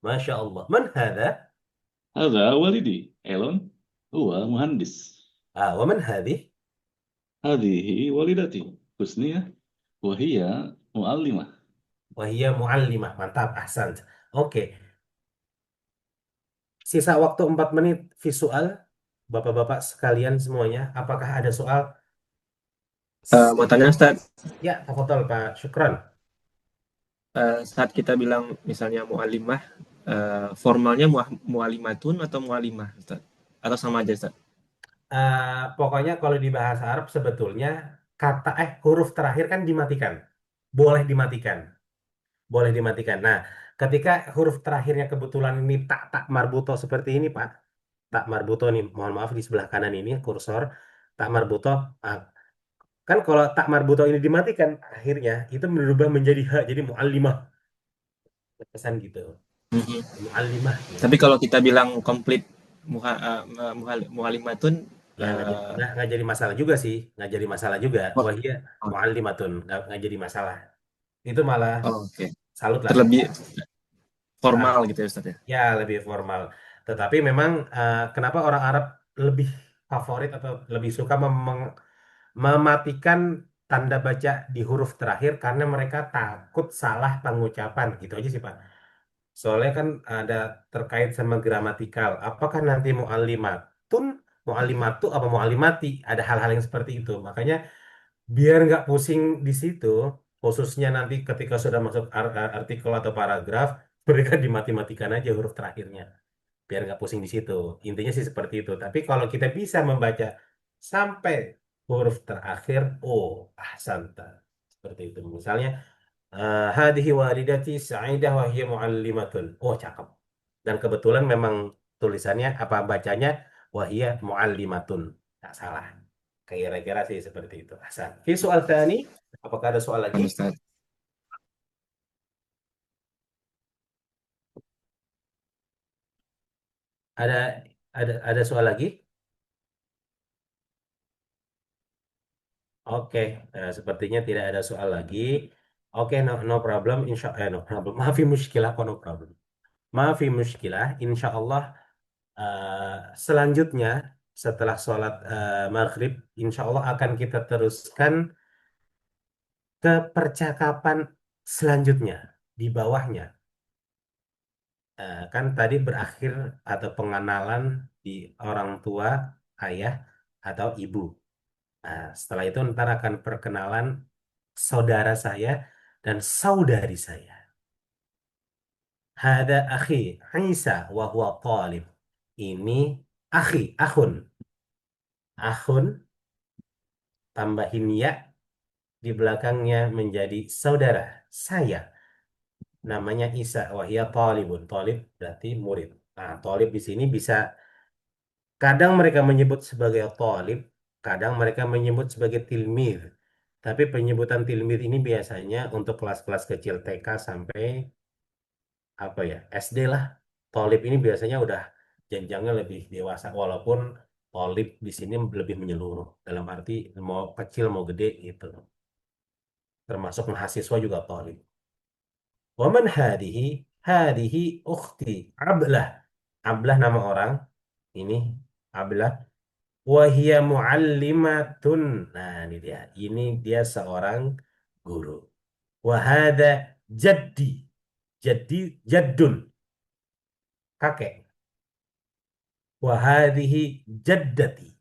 ما شاء الله. من هذا؟ هذا والدي إيلون هو مهندس. ومن هذه؟ هذه والدتي حسنية وهي معلمة. وهي معلمة. Mantap, ahsant. Oke. Sisa waktu 4 menit visual. Bapak-bapak sekalian semuanya, apakah ada soal? Mau tanya Ustaz, Ya, tafadhol Pak Syukron. saat kita bilang misalnya mu'alimah, formalnya mu'alimatun atau mu'alimah Ustaz? Atau sama aja Ustaz? Pokoknya kalau di bahasa Arab sebetulnya huruf terakhir kan dimatikan. Boleh dimatikan. Boleh dimatikan. Nah, ketika huruf terakhirnya kebetulan ini tak marbuto seperti ini Pak. Tak marbuto nih, mohon maaf di sebelah kanan ini kursor tak marbuto. Kan kalau tak marbuto ini dimatikan akhirnya itu berubah menjadi ha, jadi muallimah. Pesan gitu. Muallimah. Gitu. Tapi kalau kita bilang komplit muallimatun ya nggak jadi masalah juga sih, nggak jadi masalah juga. Wah iya muallimatun nggak jadi masalah. Itu malah salut lah. Terlebih formal gitu ya Ustaz ya? Ya lebih formal. Tetapi memang kenapa orang Arab lebih favorit atau lebih suka mematikan tanda baca di huruf terakhir karena mereka takut salah pengucapan gitu aja sih Pak. Soalnya kan ada terkait sama gramatikal. Apakah nanti mu'allimatun, mu'allimatu apa mu'allimati? Ada hal-hal yang seperti itu. Makanya biar nggak pusing di situ, khususnya nanti ketika sudah masuk artikel atau paragraf, mereka dimati-matikan aja huruf terakhirnya. Biar nggak pusing di situ. Intinya sih seperti itu. Tapi kalau kita bisa membaca sampai huruf terakhir, ahsanta. Seperti itu. Misalnya, hadhihi walidati sa'idah wa hiya muallimatun. Cakep. Dan kebetulan memang tulisannya apa bacanya wa hiya muallimatun. Tak salah. Kira-kira sih seperti itu. Hasan. Fi soal tani, apakah ada soal lagi? Ada soal lagi? Oke, sepertinya tidak ada soal lagi. Oke, no problem. No problem. Maafi muskilah, no problem. Maafi muskilah. Insya Allah selanjutnya setelah sholat maghrib, insya Allah akan kita teruskan ke percakapan selanjutnya di bawahnya. Kan tadi berakhir atau pengenalan di orang tua, ayah atau ibu. Nah, setelah itu ntar akan perkenalan saudara saya dan saudari saya. Hada akhi Isa wa huwa talib. Ini akhi, akhun. Akhun tambahin ya di belakangnya menjadi saudara saya. Namanya Isa wahia talibun. Talib berarti murid. Nah, talib di sini bisa kadang mereka menyebut sebagai talib, kadang mereka menyebut sebagai tilmid. Tapi penyebutan tilmid ini biasanya untuk kelas-kelas kecil TK sampai apa ya SD lah. Talib ini biasanya udah jenjangnya lebih dewasa, walaupun talib di sini lebih menyeluruh. Dalam arti mau kecil mau gede gitu. Termasuk mahasiswa juga talib. Waman hadihi, hadihi ukhti Ablah. Ablah nama orang ini Ablah. Wahia muallimatun. Nah, ini dia. Ini dia seorang guru. Wahada jaddi. Jaddi jaddun. Kakek. Wahadihi jaddati.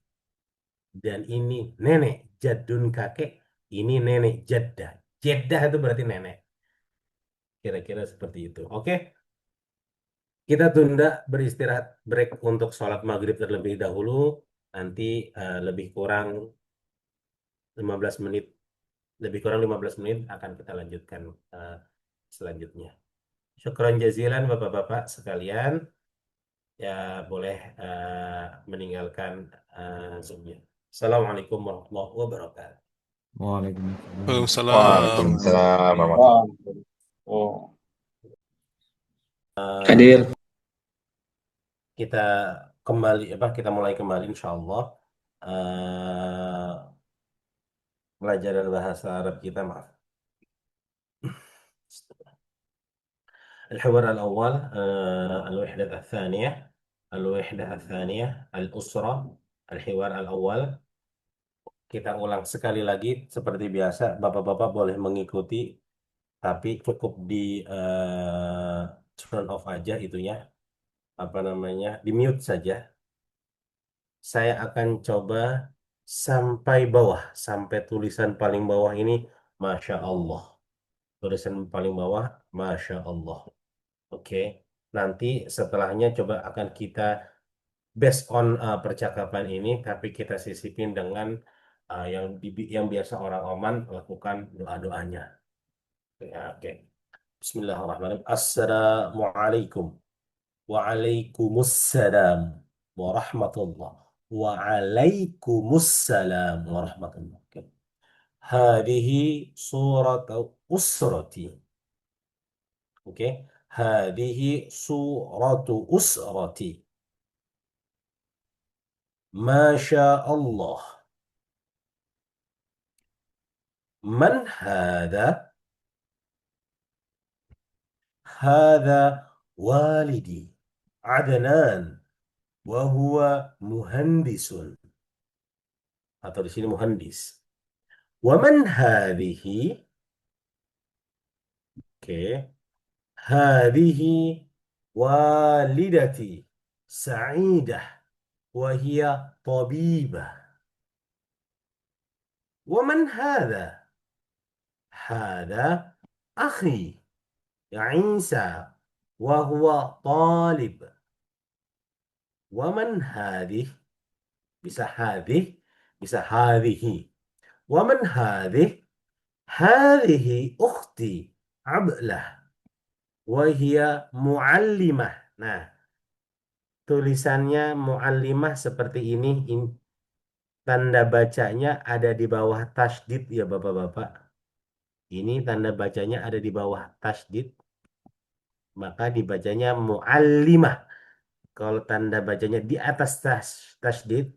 Dan ini nenek. Jaddun kakek. Ini nenek jaddah. Jaddah itu berarti nenek. Kira-kira seperti itu. Oke. Kita tunda beristirahat break untuk sholat maghrib terlebih dahulu. Nanti lebih kurang 15 menit. Lebih kurang 15 menit akan kita lanjutkan selanjutnya. Syukran jazilan Bapak-Bapak sekalian. Ya boleh meninggalkan Zoom-nya. Assalamualaikum warahmatullahi wabarakatuh. Waalaikumsalam. Waalaikumsalam. Waalaikumsalam warahmatullahi Oh. Hadir. Kita kembali kita mulai kembali insya Allah pelajaran bahasa Arab kita, maaf. الحوار الأول الوحدة الثانية الأسرة الحوار الأول. Kita ulang sekali lagi seperti biasa. Bapak-bapak boleh mengikuti, tapi cukup di turn off aja itunya, di mute saja. Saya akan coba sampai bawah, sampai tulisan paling bawah ini, Masya Allah. Tulisan paling bawah, Masya Allah. Oke. Nanti setelahnya coba akan kita based on percakapan ini, tapi kita sisipin dengan yang biasa orang Oman lakukan doa-doanya. Ya, oke. Bismillahirrahmanirrahim. Assalamualaikum. Waalaikumsalam warahmatullah. Waalaikumsalam warahmatullah. Oke. Hadihi surat usrati. Oke. Hadihi suratu usrati. Masya Allah. Man hada? Hada walidi Adnan wa huwa muhandisun. Atau di sini muhandis. Wa man hadhihi? Oke. Hadhihi walidati Sa'idah wa hiya tabibah. Wa man hadha? Hadha akhi Isa wa huwa talib. Wa man hadhihi? Bisa hadhihi, bisa hadhihi. Wa man hadhihi? Hadhihi ukhti Ablah wa hiya muallimah. Nah, tulisannya muallimah seperti ini. Tanda bacanya ada di bawah tasydid ya Bapak-bapak. Ini tanda bacanya ada di bawah tasydid. Maka dibacanya muallimah. Kalau tanda bacanya di atas tasydid,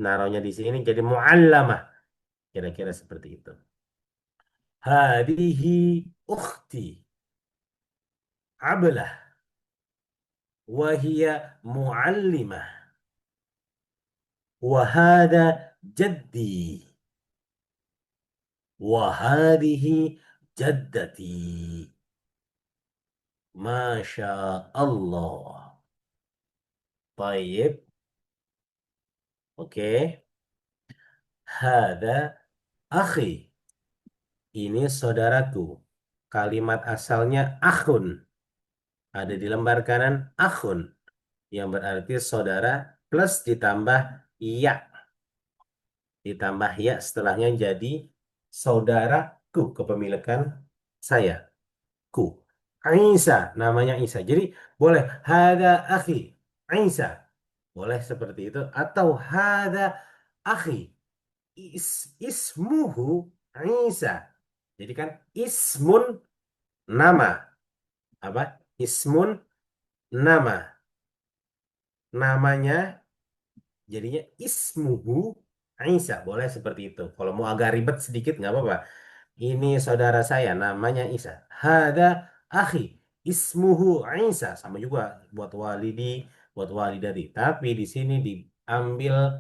naruhnya di sini jadi muallamah. Kira-kira seperti itu. Hadihi ukhti Ablah wa hiya muallimah. Wa hadha jaddi. Wa hadhihi jaddati. Masya Allah. Baik. Oke. Hada akhi. Ini saudaraku. Kalimat asalnya akhun. Ada di lembar kanan akhun. Yang berarti saudara plus ditambah ya. Ditambah ya setelahnya jadi saudaraku kepemilikan saya. Ku. Isa namanya Isa. Jadi boleh hada akhi Isa. Boleh seperti itu atau hada akhi ismuhu Isa. Jadi kan ismun nama. Apa? Ismun nama. Namanya jadinya ismuhu Isa. Boleh seperti itu. Kalau mau agak ribet sedikit nggak apa-apa. Ini saudara saya namanya Isa. Hada akhi ismuhu Isa. Sama juga buat walidi, buat walidati. Tapi di sini diambil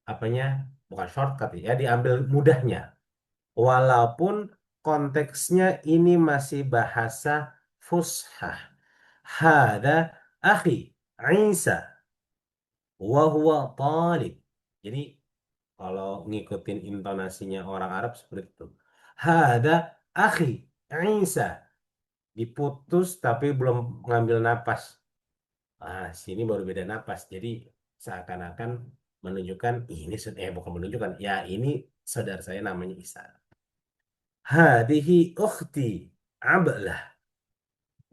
apanya? Bukan shortcut ya, diambil mudahnya. Walaupun konteksnya ini masih bahasa fushah. Hada akhi Isa wa huwa talib. Jadi kalau ngikutin intonasinya orang Arab seperti itu. Hada akhi Isa. Diputus tapi belum ngambil napas. Ah, sini baru beda napas. Jadi seakan-akan menunjukkan ini bukan menunjukkan. Ya ini saudara saya namanya Isa. Hadihi ukhti Ablah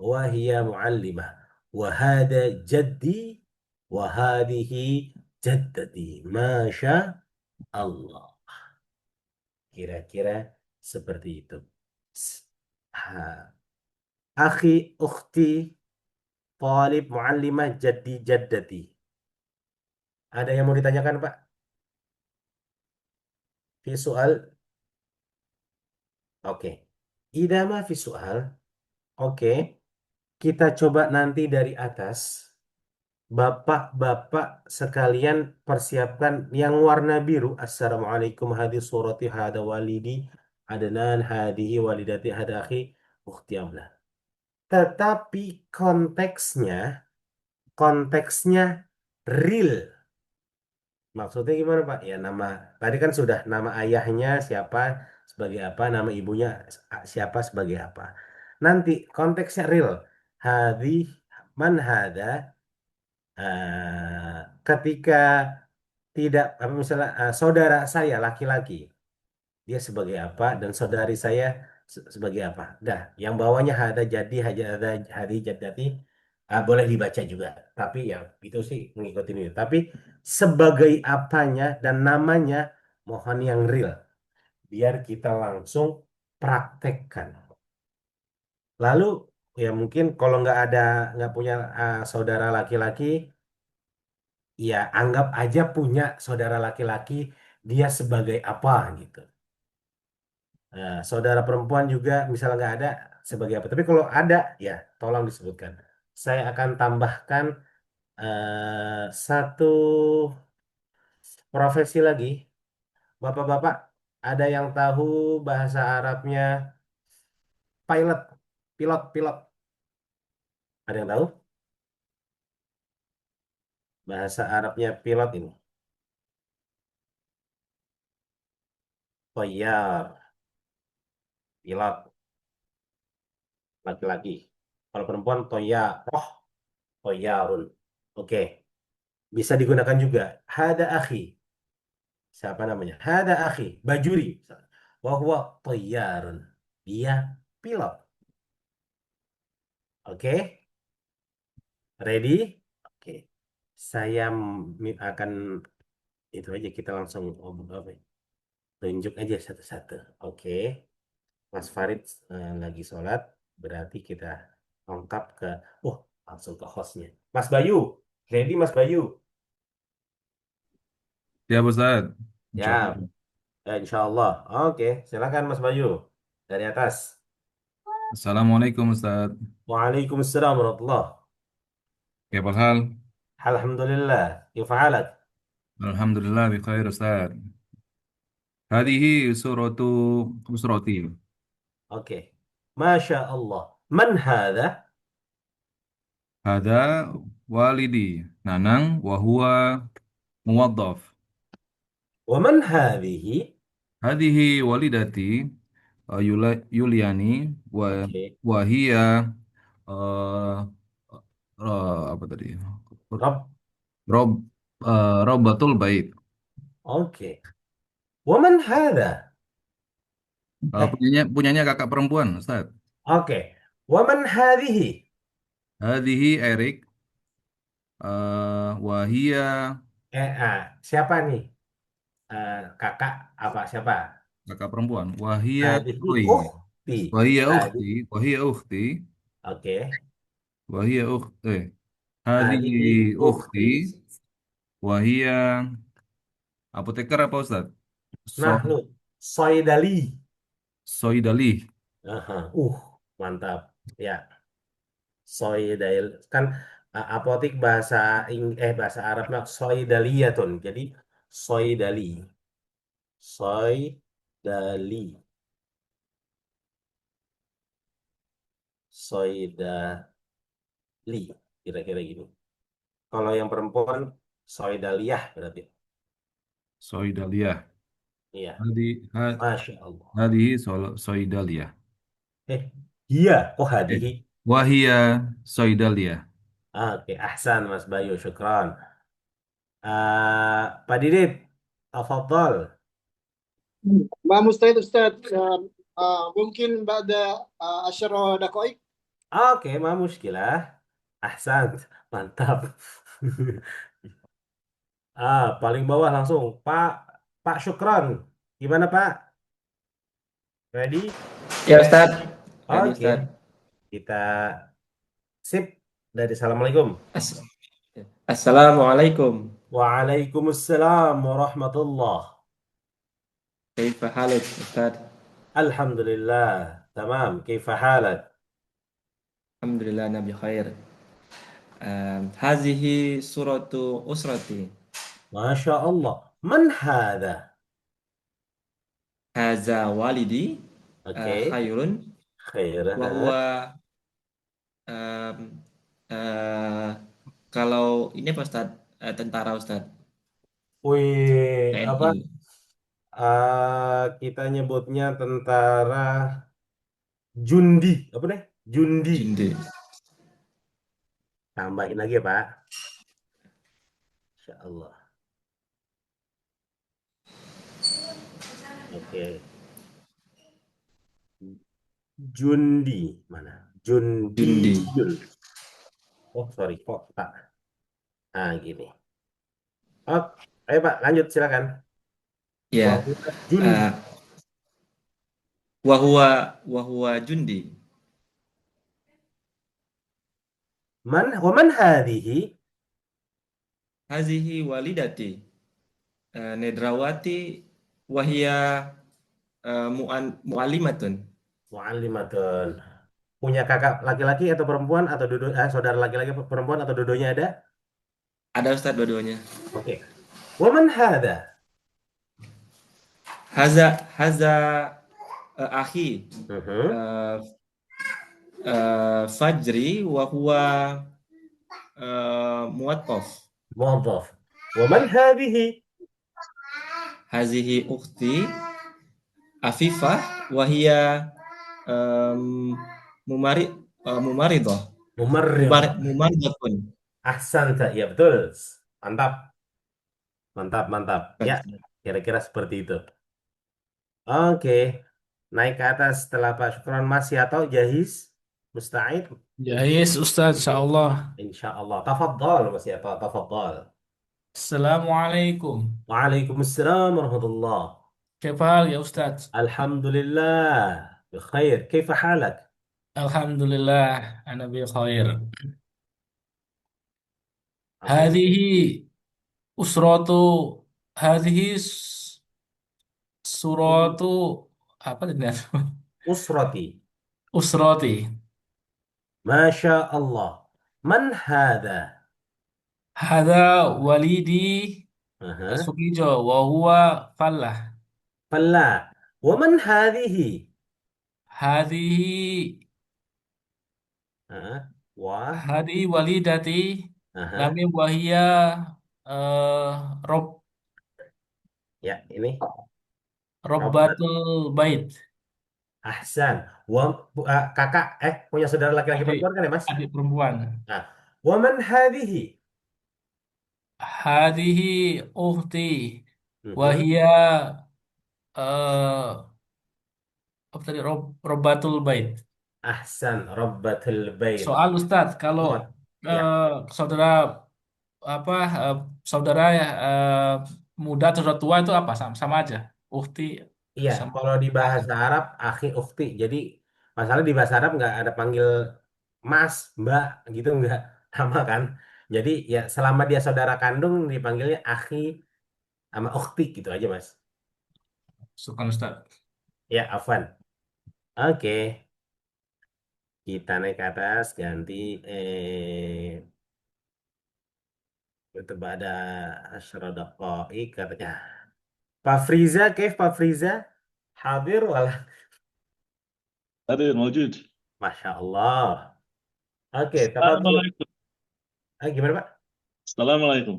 wa hiya muallimah wa hada jaddi wa hadihi jaddati. Masya Allah. Kira-kira seperti itu. Ha. Akhi, ukhti, talib, muallimah, jaddi, jaddati. Ada yang mau ditanyakan, Pak? Fi soal? Oke. Idama fi soal. Oke. Kita coba nanti dari atas. Bapak-bapak sekalian persiapkan yang warna biru. Assalamualaikum hadis surati hada walidi. Adnan hadihi walidati hada akhi. Ukhti amlah. Tetapi konteksnya real. Maksudnya gimana Pak? Ya nama tadi kan sudah nama ayahnya siapa sebagai apa, nama ibunya siapa sebagai apa. Nanti konteksnya real. Hadi man hada ketika tidak apa misalnya saudara saya laki-laki dia sebagai apa dan saudari saya sebagai apa. Dah, yang bawahnya hada jadi hada hari jadati boleh dibaca juga. Tapi ya itu sih mengikuti ini. Tapi sebagai apanya dan namanya mohon yang real biar kita langsung praktekkan. Lalu ya mungkin kalau nggak punya saudara laki-laki ya anggap aja punya saudara laki-laki dia sebagai apa gitu. Nah, saudara perempuan juga misalnya nggak ada sebagai apa. Tapi kalau ada, ya tolong disebutkan. Saya akan tambahkan satu profesi lagi. Bapak-bapak, ada yang tahu bahasa Arabnya pilot, pilot. Ada yang tahu? Bahasa Arabnya pilot ini. Toyar, pilot, laki-laki. Kalau perempuan toyarun. Oke, bisa digunakan juga. Hada akhi. Siapa namanya? Hada akhi, Bajuri. Wahwa tayyarun. Dia pilot. Oke, ready? Oke. Saya akan itu aja kita langsung tunjuk aja satu-satu. Oke. Mas Farid lagi sholat, berarti kita lengkap ke langsung ke hostnya. Mas Bayu, ready Mas Bayu? Siap Ustaz. Ya, insya Allah. Oke, silakan Mas Bayu dari atas. Assalamualaikum Ustaz. Waalaikumsalam warahmatullah. Kaifa hal? Alhamdulillah. Kaifa halak? Alhamdulillah bi khair Ustaz. Hadihi suratu usrati. Oke. Masya Allah. Man hadha? Hada walidi. Nanang wa huwa muwaddaf. Waman hadhihi. Hadhihi walidati Yuliani wa Oke. wahia apa tadi? Rob. Rob Robatul Bait. Oke. Waman hadha. Punyanya kakak perempuan, Ustaz. Oke. Waman hadhihi. Hadhihi Erik wahia Siapa nih? Kakak apa siapa? kakak perempuan. Wahia Hadhihi oh iya. ukhti. Wahia Hadhi. ukhti, wahia ukhti, Oke. wahia ukhti. Hadhihi Hadhihi ukhti, ukhti. wahia apoteker apa Ustaz? Nah, lu Soidali. Soidali. Aha. Mantap. Ya, Soidal kan apotik bahasa Arabnya Soidaliyatun. Jadi Soidali. Soidali. Soidali. Kira-kira gini. Kalau yang perempuan Soidaliyah berarti. Soidaliyah. Iya. Hadi Masya Allah. hadihi Soidaliyah. Iya. Oh, Eh, hadihi. wahia Soidaliyah. Oke, ahsan Mas Bayu, syukran. Pak Didit, tafadhol. ما مستعد أستاذ ممكن بعد 10 دقائق. Oke, ma muskilah. Ahsan, mantap. Paling bawah langsung. Pak Syukron. Gimana Pak? Ready? Ya Ustaz. Ready Oke. Ustaz. Kita sip dari Assalamualaikum. Assalamualaikum. Waalaikumsalam warahmatullah. Kaifa haluk Ustaz? Alhamdulillah. Tamam. Kaifa halak? Alhamdulillah nabi khair. Hazihi suratu usrati. Masya Allah. Man hadha? Haza walidi. Oke. Khairun. Khair. Wa huwa kalau ini apa Ustaz? Tentara Ustaz. Wih, apa? TNI. Kita nyebutnya tentara Jundi. Apa deh? Jundi. Jundi. Tambahin lagi ya, Pak. Insya Allah. Oke. Jundi. Mana? Jundi. Oh, sorry. Kok, Pak. Gini. Oh, ayo Pak, lanjut silakan. Ya. Jundi. Wahwa jundi. Waman hadhihi? Hazihi walidati. Nedrawati wahia mu'alimatun. Mu'allimatun. Punya kakak laki-laki atau perempuan atau saudara laki-laki perempuan atau dua-duanya ada? Ada Ustaz dua-duanya. Oke. Waman hadha? Haza akhi. Fajri wa huwa muwaqqaf. Muwaqqaf. Waman hadhihi? Hazihi ukhti Afifah wa hiya mumaridah. Mumaridatun. Ahsanta, ya betul. Mantap. Mantap. Ya, kira-kira seperti itu. Oke. Naik ke atas setelah Pak Syukron. Masih atau Jahiz? Musta'id? Jahiz Ustaz, insyaallah. Insyaallah. Tafadhal Mas Yato, tafadhal. Assalamualaikum. Waalaikumsalam warahmatullah. كيف حال يا أستاذ؟ الحمد لله بخير. كيف حالك؟ الحمد لله أنا بخير. هذه أسرة هذه سورة apa ini? Usrati. أسرتي. ما شاء الله. من هذا؟ هذا والدي سقيجة وهو فلاح. فلاح. ومن هذه؟ هذه هذه والدتي نامي وهي رب Ya, ini Robbat. Robbatul Bait. Ahsan. Kakak, punya saudara laki-laki Adik, perempuan kan ya, Mas? adik perempuan. Nah, waman hadhihi. Hadihi ukhti. Mhm. Wahia eh apa tadi Robbatul Bait. Ahsan, Robbatul Bait. Soal Ustadz, kalau Oh, ya, eh, saudara apa saudara muda atau saudara tua itu apa sama, sama aja. Ukhti iya. sama Kalau di aja. bahasa Arab, akhi ukhti. Jadi masalah di bahasa Arab nggak ada panggil Mas, Mbak, gitu nggak sama kan? Jadi ya selama dia saudara kandung dipanggilnya akhi sama ukhti gitu aja, Mas. Sukan Ustadz. Ya, Afwan. Oke, kita naik ke atas ganti itu ada asyrada daqaiq katanya. Pak Friza, Kef Pak Friza? Hadir wala? Hadir, موجود. Masya Allah. Oke, tafadhol. Assalamualaikum. Gimana Pak? Assalamualaikum.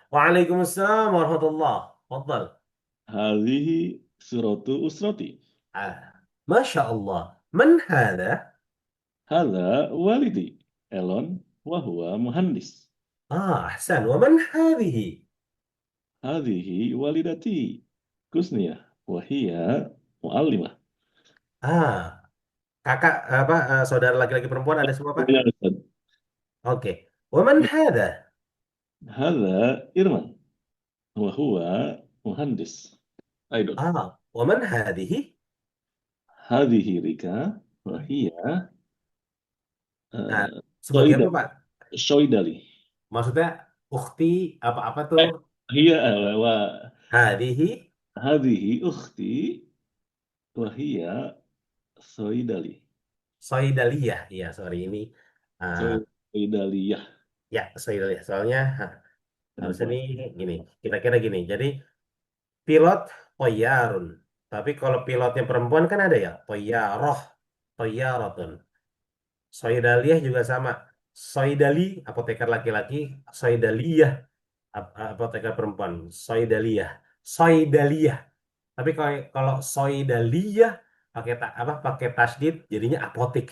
Waalaikumsalam warahmatullah. Fadhal. هذه سورة أسرتي. Masya Allah. Man hada? هذا والدي إيلون وهو مهندس. Ahsan. Wa man hadhihi? هذه والدتي كوسنيا وهي معلمة. Kakak apa saudara laki-laki perempuan ada semua Pak? Ya, Ustaz. Oke. Wa man hada? هذا إيرمان وهو مهندس أيضا. Wa man hadhihi? هذه ريكا وهي Nah, sebagai apa Pak? شويدالي. Maksudnya ukhti apa-apa tuh? هي Hadhihi هذه أختي وهي صيدلي. Soidaliyah. Iya, sorry ini. Soidaliyah. Ya, Soidaliyah. Soalnya harusnya nih gini. Kira-kira gini. Jadi pilot toyarun. Tapi kalau pilotnya perempuan kan ada ya. Toyaroh. Toyaratun. Soidaliyah juga sama. Soidali, apoteker laki-laki. Soidaliyah, apoteker perempuan. Soidaliyah. Soidaliyah. Tapi kalau Soidaliyah pakai tasdid jadinya apotik.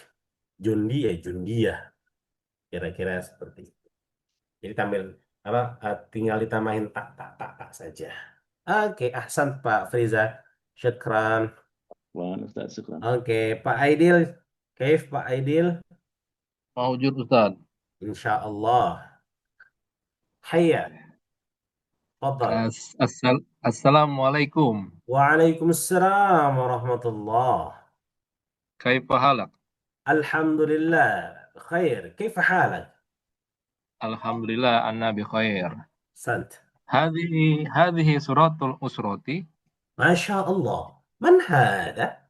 Jundi ya Jundia. Kira-kira seperti itu. Jadi tinggal ditambahin tak saja. Oke, ahsan Pak Friza. Syukran. Ustaz, syukran. Oke, Pak Aidil. Kaif Pak Aidil? Mawjud Ustaz. Insya Allah. Hayya. Fadal. Assalamualaikum. Waalaikumsalam warahmatullah. Kaifa halak? Alhamdulillah. Khair. Kaif halak? Alhamdulillah anna bi khair. Sant. Hadhihi suratul usrati. Masya Allah. Man hada?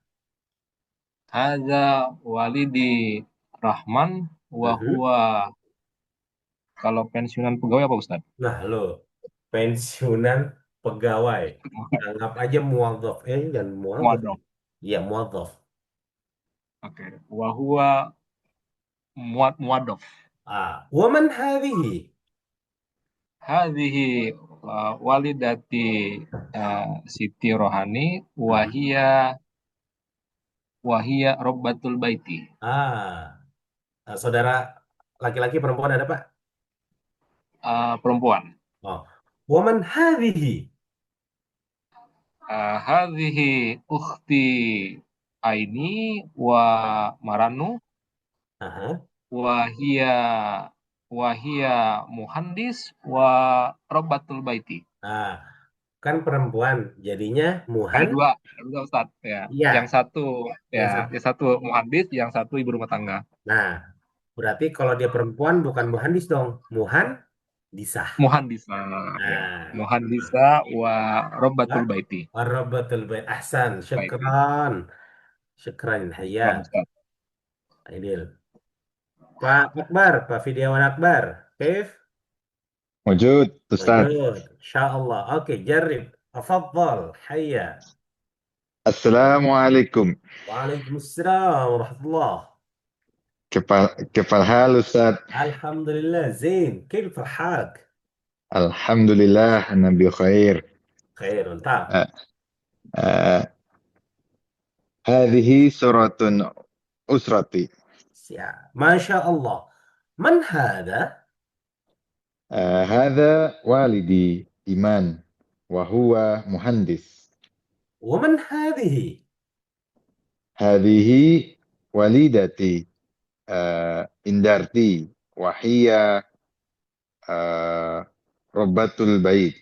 Hadza walidi Rahman wa huwa. Kalau pensiunan pegawai apa Ustaz? Nah, lo pensiunan pegawai. Anggap aja muadzaf. Dan muadzaf. Iya, muadzaf. Oke. Wa huwa muadzaf. Wa man hadhihi? Hadhihi walidati Siti Rohani wahia Robbatul Baiti. Saudara laki-laki perempuan ada Pak? Perempuan. Wa man hadhihi? Hadhihi ukhti Aini wa Maranu. Wahia muhandis wa Robbatul Baiti. Kan perempuan, jadinya Dua Ustaz ya. Iya. Yang satu muhandis, yang satu ibu rumah tangga. Nah, berarti kalau dia perempuan bukan muhandis dong, muhandisah. Muhandisah. Ya. Muhandisah wa Robbatul Baiti. Wa Robbatul Baiti. Ahsan, syukran. Syukran, hayya. Aidil. Pak Akbar, Pak Fidiawan Akbar. Kaif? موجود أستاذ. موجود. إن شاء الله. أوكي، جرب. تفضل. حيا. السلام عليكم. وعليكم السلام ورحمة الله. كيف الحال أستاذ؟ الحمد لله زين. كيف حالك؟ الحمد لله أنا بخير. Khairun. Ta. آه، آه، هذه سورة أسرتي. Siap. Masya Allah. Man hada? هذا والدي إيمان وهو مهندس. ومن هذه؟ هذه والدتي إندارتي وهي ربة البيت.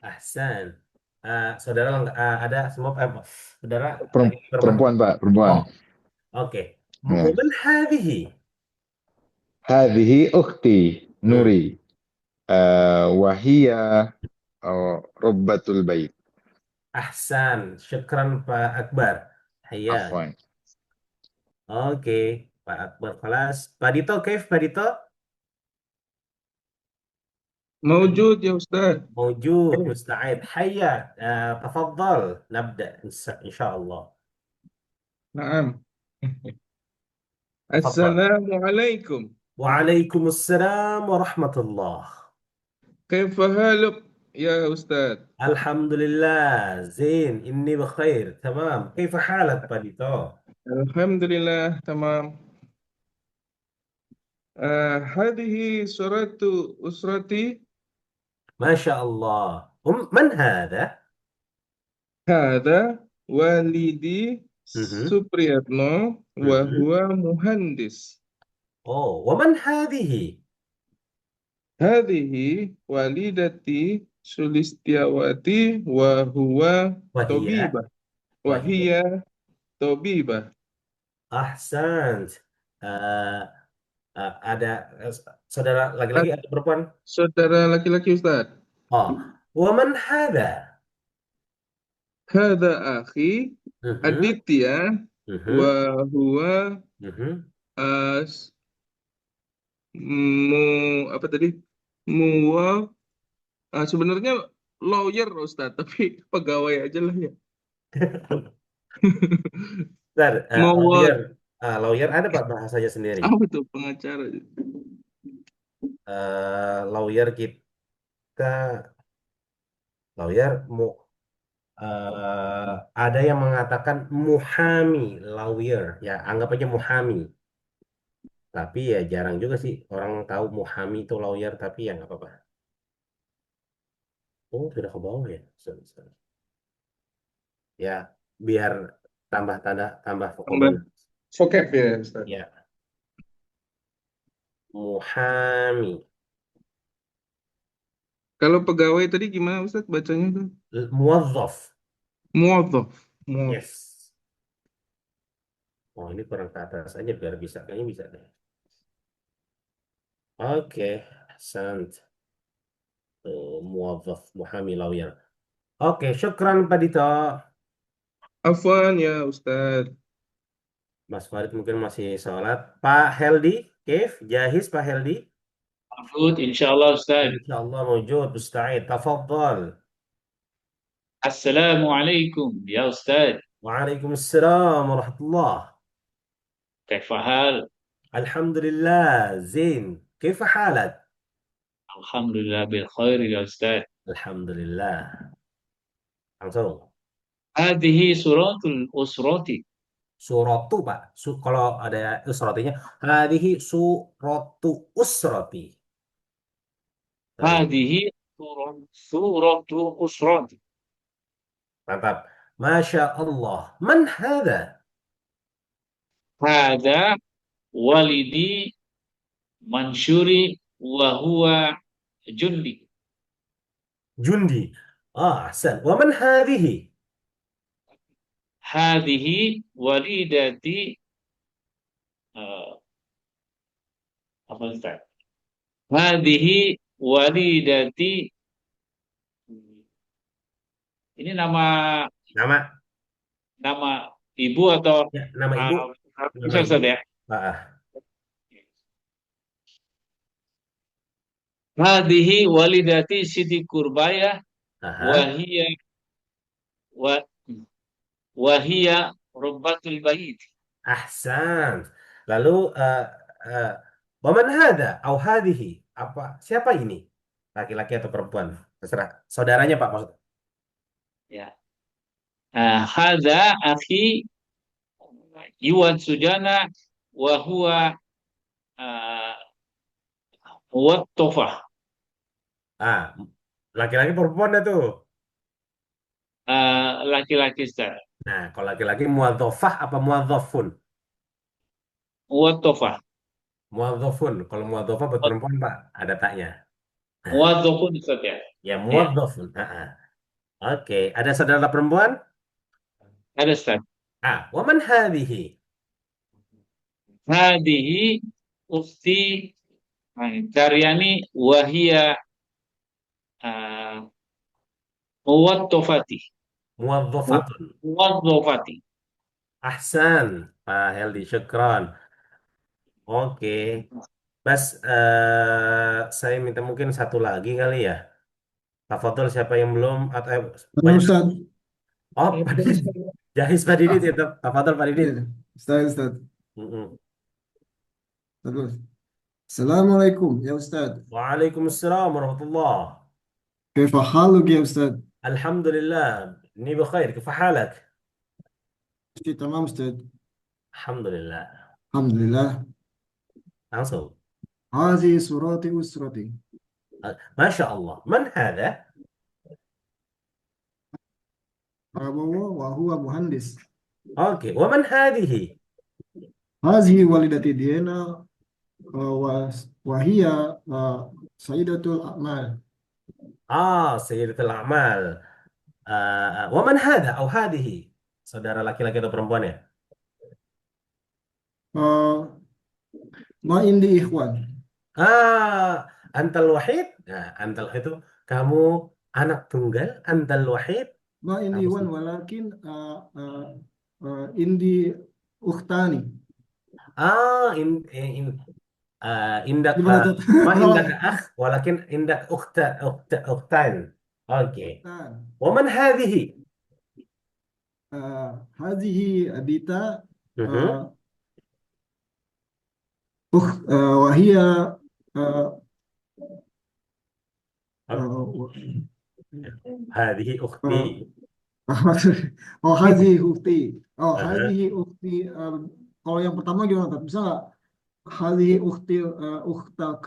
Ahsan. Saudara ada semua saudara lagi Perempuan Pak, perempuan. Oh, oke. Ya. ومن هذه؟ هذه أختي نوري وهي ربة البيت. Ahsan. Syukran Pak Akbar. Hayya. عفوا. Oke, Pak Akbar kelas. Pak Dito, Kev, Pak Dito. موجود يا أستاذ. موجود مستعد. حيا. تفضل نبدأ إن شاء الله. نعم. تفضل. السلام عليكم. وعليكم السلام ورحمة الله. كيف حالك يا أستاذ؟ الحمد لله زين إني بخير تمام. كيف حالك Pak Dito؟ الحمد لله تمام. هذه صورة أسرتي. ما شاء الله. من هذا؟ هذا والدي مهم. سوبرياتنو وهو مهندس. ومن هذه؟ هذه والدتي سوليستياواتي وهو وهي طبيبة. وهي طبيبة. أحسنت. Ada saudara laki-laki atau perempuan? Saudara laki-laki Ustaz. ومن هذا؟ هذا أخي مهم. أديتيا مهم. وهو مهم. apa tadi? Sebenarnya lawyer Ustaz, tapi pegawai aja lah ya. Bentar, Mawar. lawyer ada Pak bahasanya sendiri. Apa tuh pengacara? Lawyer ada yang mengatakan muhami, lawyer ya, anggap aja muhami. Tapi ya jarang juga sih orang tahu muhami itu lawyer, tapi ya nggak apa-apa. Oh, sudah ke bawah ya. Sorry. Ya, biar tambah vokabular. Vocab ya Ustaz. Ya. Muhami. Kalau pegawai tadi gimana Ustaz bacanya tuh? Muwazzaf. Muwazzaf. Yes. Oh, ini kurang ke atas aja biar bisa. Kayaknya bisa deh. Oke, sant. Muwazzaf, muhami, lawyer. Oke, syukran Pak Dito. Afwan ya Ustaz. Mas Farid mungkin masih sholat. Pak Heldi, Kif, jahis Pak Heldi? موجود إن شاء الله أستاذ. Insyaallah mawjud, musta'id. Tafadhal. السلام عليكم يا أستاذ. Waalaikumsalam warahmatullah. كيف حال؟ الحمد لله زين. كيف حالك؟ الحمد لله بالخير يا أستاذ. الحمد لله. Langsung. هذه صورة الأسرة. Suratu Pak. Kalau ada usratinya, hadhihi suratu usrati. هذه صورة أسرة. Mantap. Masya Allah. Man hadha? هذا والدي منشوري وهو جندي. Jundi. Ahsan. Wa man hadhihi? هذه والدتي apa Ustaz? هذه والدتي. Ini nama ibu atau Ya, nama ibu. bisa Ustaz ya? هذه والدتي Siti Kurbaya وهي ربة البيت. Ahsan. Lalu waman hadha atau hadhihi? Siapa ini? Laki-laki atau perempuan? Terserah. Saudaranya Pak maksudnya. Ya. Hadza akhi Iwan Sujana wa huwa uh, Tofah. Ah, laki-laki perempuan itu. Laki-laki Ustaz. Nah, kalau laki-laki muadzafah apa muadzafun? Tofah. Muadzafun. Kalau muadzafah buat perempuan, Pak, ada taknya. Muadzafun Ustaz ya. Ya, Ya, muadzafun. Oke, ada saudara perempuan? ada Ustaz. Waman hadhihi? Hadihi ukhti Karyani wahia Muwattofati. Muadzafatun. Muwattofati. Ahsan, Pak Heldi, syukran. Oke, Mas, saya minta mungkin satu lagi kali ya. Tafadhol siapa yang belum atau Halo banyak. Ustaz. Oh, Pak Didit. Jahis Pak Didit itu. Tafadhol Pak Didit. Iya, Ustaz. Mm-mm. Terus. Assalamualaikum ya Ustaz. Waalaikumsalam warahmatullah. كيف حالك يا أستاذ؟ الحمد لله. إني بخير. كيف حالك؟ تمام أستاذ. الحمد لله. الحمد لله. Langsung. هذه صورتي أسرتي. ما شاء الله. من هذا؟ أبوه وهو مهندس. أوكي. ومن هذه؟ هذه والدتي دينا وهي سيدة الأعمال. سيدة الأعمال. ومن هذا أو هذه؟ Saudara laki-laki atau perempuan ya? ما عندي إخوان. Antal wahid? Nah, antal itu kamu anak tunggal, antal wahid. ما عندي Kamu إخوان ولكن عندي أختان. indak Gimana tuh? ma indak akh walakin indak ukhtan. Oke. Waman hadhihi? هذه ديتا Mhm. وهي Hadhihi ukhti. هذه أختي. Aha. هذه أختي. Kalau yang pertama gimana Tat? Bisa nggak? Hadhihi ukhti ukhta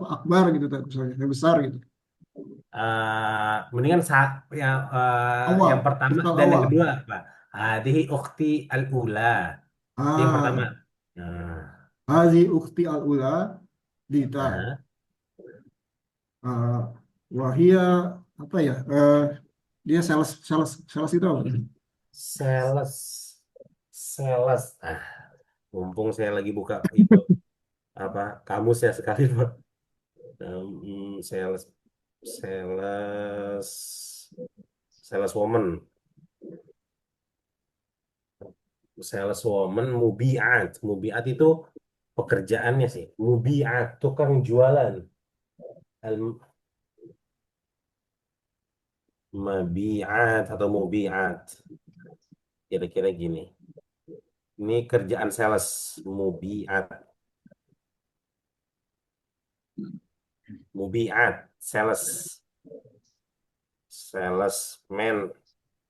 akbar gitu Tat, misalnya yang besar gitu. Mendingan yang Awal, pertama ukhtal dan yang awal. kedua apa? Hadhihi ukhti al-ula. Itu yang pertama. Nah, Hadhihi ukhti al-ula Dita. aha. Wahia apa ya? Dia sales itu apa? Sales. Mumpung saya lagi buka itu apa kamus ya sekali Pak. Sales woman. Sales woman mubiat itu pekerjaannya sih. Mubiat tukang jualan. Mabiat atau mubiat. Kira-kira gini. Ini kerjaan sales mubiat. Salesman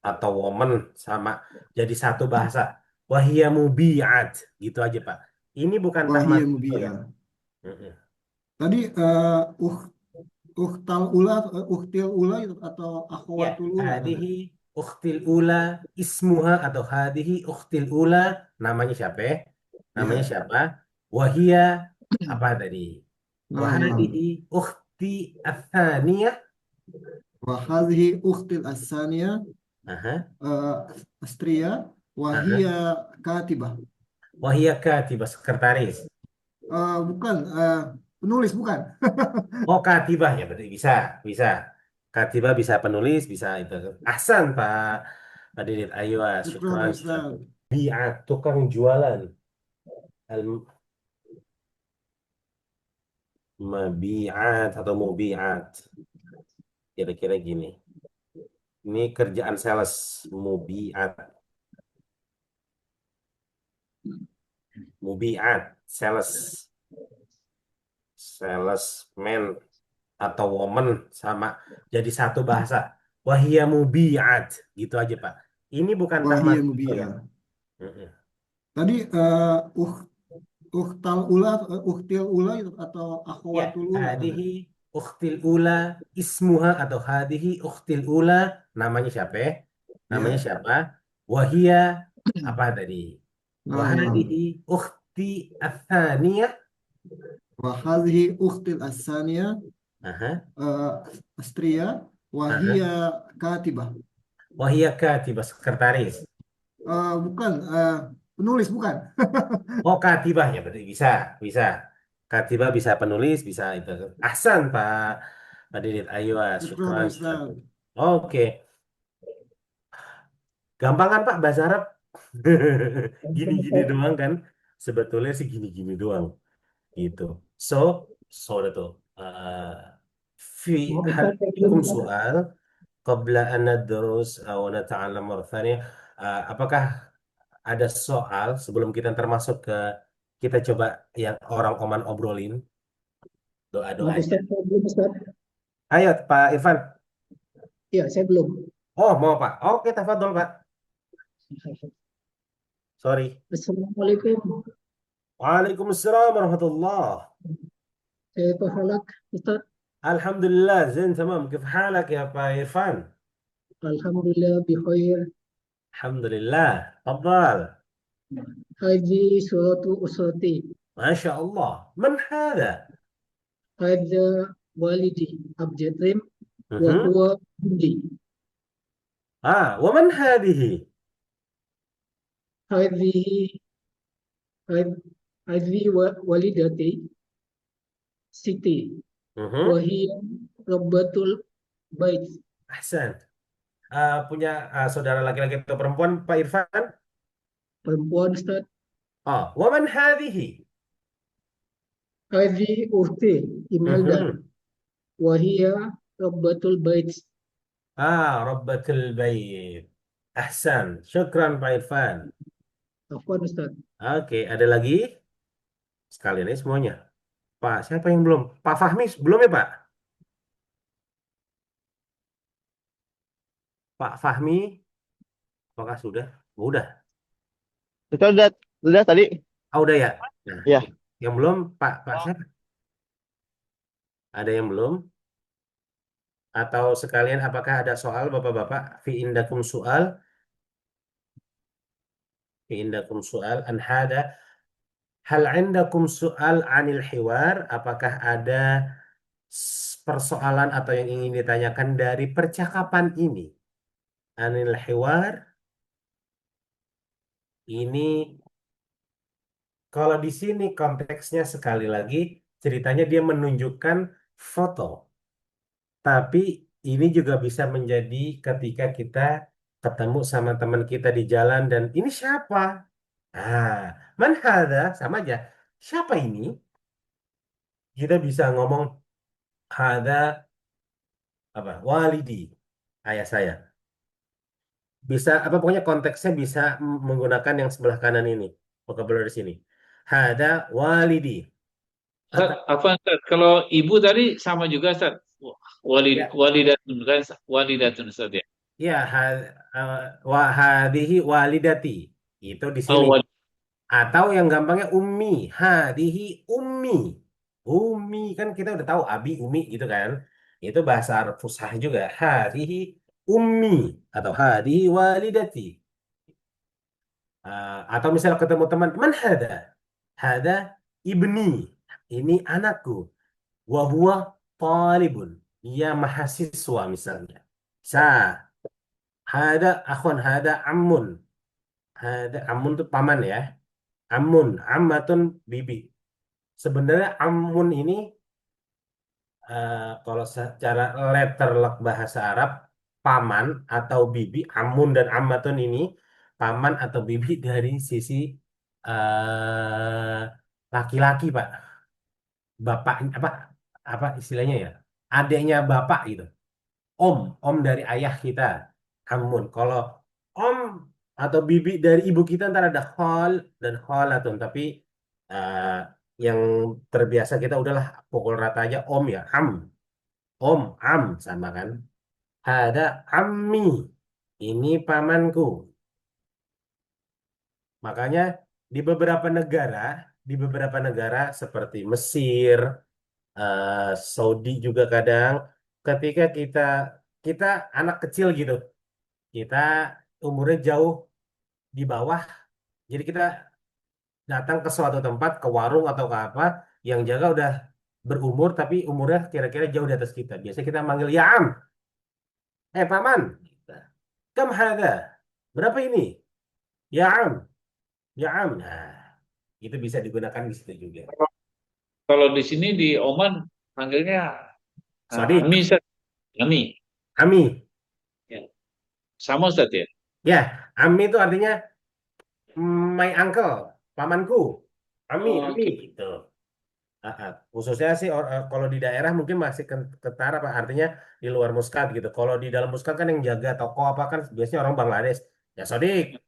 atau woman sama jadi satu bahasa. Wahia mubiat gitu aja Pak. Ini bukan Wahia tahmat ya. mubiat. Tadi ukhtal ula, ukhtil ula atau Ya, akhwatul ula tadi. hadihi ukhtil ula ismuha atau hadihi ukhtil ula namanya siapa? Namanya Ya. siapa? Wahia apa tadi? Nah, Wahadihi ukhti atsaniyah. Wahadhihi ukhtil asaniyah Aha. Astria wahia katibah. Wahia katibah sekretaris. Bukan penulis bukan. Oh, katibah ya berarti bisa. Katibah bisa penulis, bisa itu. Ahsan Pak Didit. Ayo, Syukran syukran. Ustaz. Bi'at, tukang jualan. Mabi'at atau mubi'at. Kira-kira gini. Ini kerjaan sales mubi'at. Salesman atau woman sama jadi satu bahasa. Wahia mubi'at. Gitu aja, Pak. Ini bukan tak Wahiyah masuk ya. mubi'ah. Mm-mm. Tadi uhtal ula, uhtil ula itu atau Ya, akhwatul ula tadi. hadihi ukhtil ula ismuha atau hadihi ukhtil ula namanya siapa? Namanya Ya. siapa? Wahia apa tadi? Ah, Wahadihi ukhti atsaniyah. wa hadhihi ukhtil asaniyah Aha, Astria aha. wahia katibah. Wahia katibah sekretaris. Bukan penulis bukan. Oh, katibah ya berarti bisa, bisa. Katibah bisa penulis, bisa itu. Ahsan, Pak Didit. Ayo, Syukran syukran. Ustaz. Oke. Gampang kan Pak bahasa Arab? Gini-gini doang kan? Sebetulnya sih gini-gini doang gitu. So, so itu. Uh, fi Maaf hal Ustaz, saya belum fikum Ustaz. soal qabla an nadrus aw nata'allam marah tsaniyah. Apakah ada soal sebelum kita termasuk ke kita coba yang orang Oman obrolin Maaf doa-doanya. Ustaz, saya belum Ustaz. Ayo Pak Irfan. Iya, saya belum. Oh, mau Pak. Oke, tafadhol Pak. Sorry. Assalamualaikum. Waalaikumsalam warahmatullah. Kaifa halak Ustaz? الحمد لله زين تمام كيف حالك يا با إرفان؟ Alhamdulillah bi khair. الحمد لله تفضل. Haji suratu usrati. ما شاء الله من هذا؟ Hadza walidi abjadrim wa مهم. huwa hindi. ومن هذه؟ Hadhihi hadhi walidati Siti مهم. wa hiya rabbatul bait. أحسن. punya saudara laki-laki atau perempuan Pak Irfan? Perempuan Ustaz. ومن هذه؟ Hadhi ukhti Imelda مهم. wa hiya rabbatul bait. ربة البيت. أحسن شكرا Pak Irfan. Afwan Ustaz. Oke, ada lagi? Sekalian ini semuanya. Pak, siapa yang belum? Pak Fahmi belum ya Pak? Pak Fahmi, apakah sudah? Udah. Sudah tadi. Udah ya. Nah, Ya. yang belum Pak siapa? Ada yang belum? Atau sekalian apakah ada soal Bapak-bapak? Fi indakum soal? Fi indakum soal an hada? Hal indakum soal anil hiwar? Apakah ada persoalan atau yang ingin ditanyakan dari percakapan ini? Anil hiwar ini kalau di sini konteksnya sekali lagi ceritanya dia menunjukkan foto. Tapi ini juga bisa menjadi ketika kita ketemu sama teman kita di jalan dan ini siapa? Man hadha? Sama aja. Siapa ini? Kita bisa ngomong hadha apa? Walidi, ayah saya. Bisa apa pokoknya konteksnya bisa menggunakan yang sebelah kanan ini. Vocabulary sini. Hadha walidi. Ustaz, apa Ustaz? Kalau ibu tadi sama juga Ustaz. Ya. Walidatun kan walidatun Ustaz ya. Ya, hadihi walidati. Itu di sini. Oh, Atau yang gampangnya ummi. Hadihi ummi. Ummi kan kita udah tahu abi, umi gitu kan. Itu bahasa Arab fusah juga. Hadihi ummi atau hadihi walidati. Atau misalnya ketemu teman, man hada? Hada ibni. Ini anakku. Wahuwa talibun. Dia mahasiswa misalnya. Hada akhun, hada ammun. Hada ammun itu paman ya. Ammun, ammatun bibi. Sebenarnya ammun ini kalau secara letterlock bahasa Arab paman atau bibi, ammun dan ammatun ini paman atau bibi dari sisi laki-laki, Pak. Bapak apa istilahnya ya? Adiknya bapak gitu. Om dari ayah kita. Amun. Kalau om atau bibi dari ibu kita ntar ada khol dan kholatun. Tapi eh, yang terbiasa kita udahlah pukul rata aja om ya. Om, am sama kan. Ada ammi. Ini pamanku. Makanya di beberapa negara, di beberapa negara seperti Mesir, Saudi juga kadang, ketika kita anak kecil gitu, kita umurnya jauh di bawah, jadi kita datang ke suatu tempat, ke warung atau ke apa, yang jaga udah berumur tapi umurnya kira-kira jauh di atas kita. Biasanya kita manggil ya am, paman, kam hada, berapa ini? Ya am, ya am. Nah, itu bisa digunakan di situ juga. Kalau di sini di Oman panggilnya Sodik, Ami, Ustaz. Ami. ami. Ya. Sama Ustaz ya? Ya, ami itu artinya my uncle, pamanku. Ami, Oh, ami oke. gitu. Khususnya sih kalau di daerah mungkin masih ketara Pak, artinya di luar Muscat gitu. Kalau di dalam Muscat kan yang jaga toko apa kan biasanya orang Bangladesh. Ya Sodik,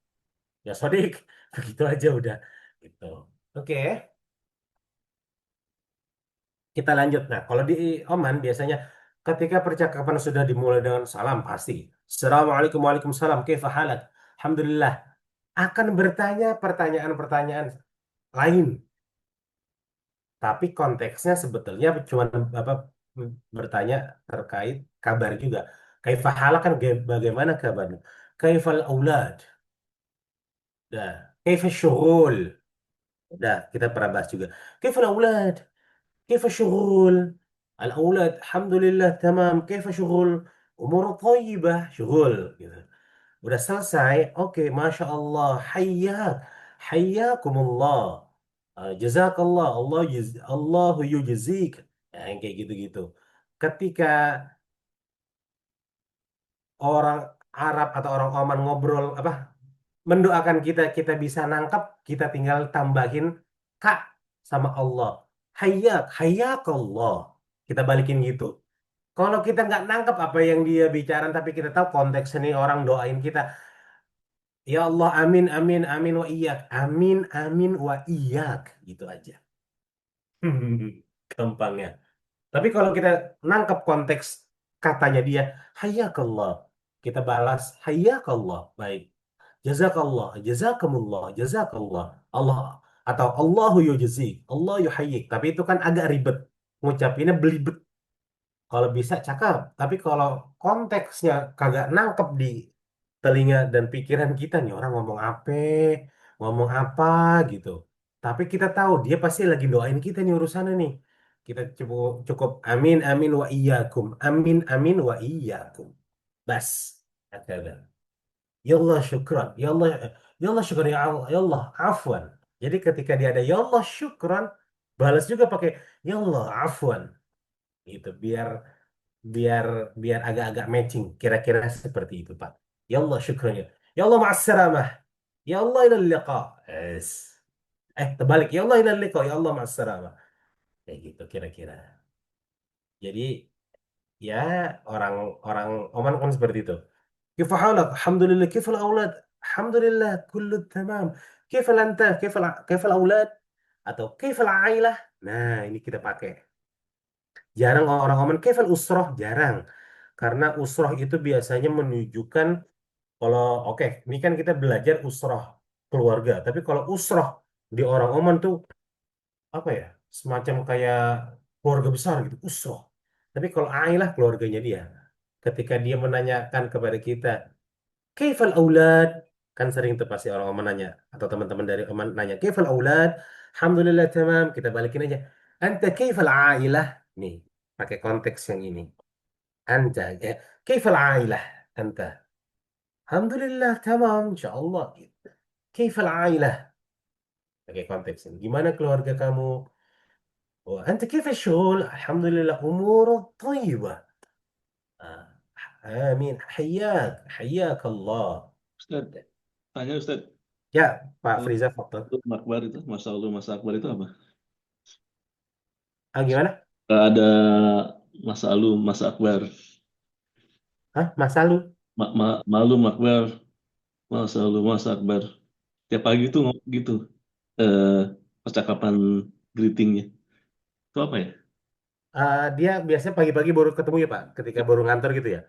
ya Sodik, begitu aja udah gitu. Oke, kita lanjut. Nah, kalau di Oman biasanya ketika percakapan sudah dimulai dengan salam pasti. Assalamualaikum, waalaikumsalam, kaifa halak? Alhamdulillah. Akan bertanya pertanyaan-pertanyaan lain, tapi konteksnya sebetulnya cuma apa bertanya terkait kabar juga. Kaifahala kan bagaimana kabarnya? Kaifal aulad? Dah. Kaifal syughul? Dah, kita pernah bahas juga. Kaifal aulad? Kaifa syughul? Al-aulad, alhamdulillah, tamam. Kaifa syughul? Umur thayyibah, syughul gitu. Udah selesai, oke, Masya Allah, hayyak, hayyakumullah, jazakallah, Allahu yujzik, yang kayak gitu-gitu. Ketika orang Arab atau orang Oman ngobrol apa mendoakan kita, kita bisa nangkap, kita tinggal tambahin kak sama Allah, hayyak, hayyakallah, kita balikin gitu. Kalau kita nggak nangkap apa yang dia bicara, tapi kita tahu konteks ini orang doain kita, ya Allah, amin, amin, amin wa iyak. Amin, amin wa iyak. Gitu aja. Gampangnya. Tapi kalau kita nangkap konteks katanya dia, hayyakallah. Kita balas, hayyakallah. Baik. Jazakallah, jazakumullah, jazakallah. Allah atau Allahu yujzi, Allah yuhayyik. Tapi itu kan agak ribet. Ngucapinnya belibet. Kalau bisa cakep, tapi kalau konteksnya kagak nangkep di telinga dan pikiran kita nih orang ngomong apa gitu. Tapi kita tahu dia pasti lagi doain kita nih urusannya nih. Kita cukup cukup amin amin wa iyyakum. Amin amin wa iyyakum. Bas. Ada. Ya Allah syukran. Ya Allah syukran ya Allah. Ya Allah afwan. Jadi ketika dia ada ya Allah syukran, balas juga pakai ya Allah afwan. Gitu biar biar biar agak-agak matching kira-kira seperti itu Pak. Ya Allah syukran ya. Ya Allah ma'assalamah. Ya Allah ila liqa. Yes. Terbalik. Ya Allah ila liqa. Ya Allah ma'assalamah. Kayak gitu kira-kira. Jadi ya orang-orang Oman kan seperti itu. Kaifa halak? Alhamdulillah. Kaifal aulad? Alhamdulillah. Kullu tamam. Kaifal anta? Kaifal aulad? Atau kaifal ailah? Nah, ini kita pakai. Jarang orang Oman kaifal usroh, jarang. Karena usroh itu biasanya menunjukkan kalau oke, ini kan kita belajar usroh keluarga. Tapi kalau usroh di orang Oman tuh apa ya? Semacam kayak keluarga besar gitu, usroh. Tapi kalau ailah keluarganya dia. Ketika dia menanyakan kepada kita, kaifal aulad? Kan sering tuh pasti orang Oman nanya atau teman-teman dari Oman nanya, kaifal aulad? Alhamdulillah tamam. Kita balikin aja. Anta kaifal ailah? Nih, pakai konteks yang ini. أنت كيف العائلة أنت؟ الحمد لله تمام إن شاء الله. كيف العائلة؟ pakai konteks ini. Gimana keluarga kamu? أنت كيف الشغل؟ الحمد لله أمور طيبة. آمين. حياك الله. Ustaz, tanya Ustaz, Ya, Pak Friza Faktor. Akbar itu, Masya Allah, Masa Akbar itu apa? Gimana? Ada Masa Alu, Masa Akbar. Hah? Masa lalu? Malum Akbar, Masa Alu, Masa Akbar. Tiap pagi tuh ngomong gitu, percakapan greetingnya. Itu apa ya? Dia biasanya pagi-pagi baru ketemu ya Pak, ketika baru ngantor gitu ya.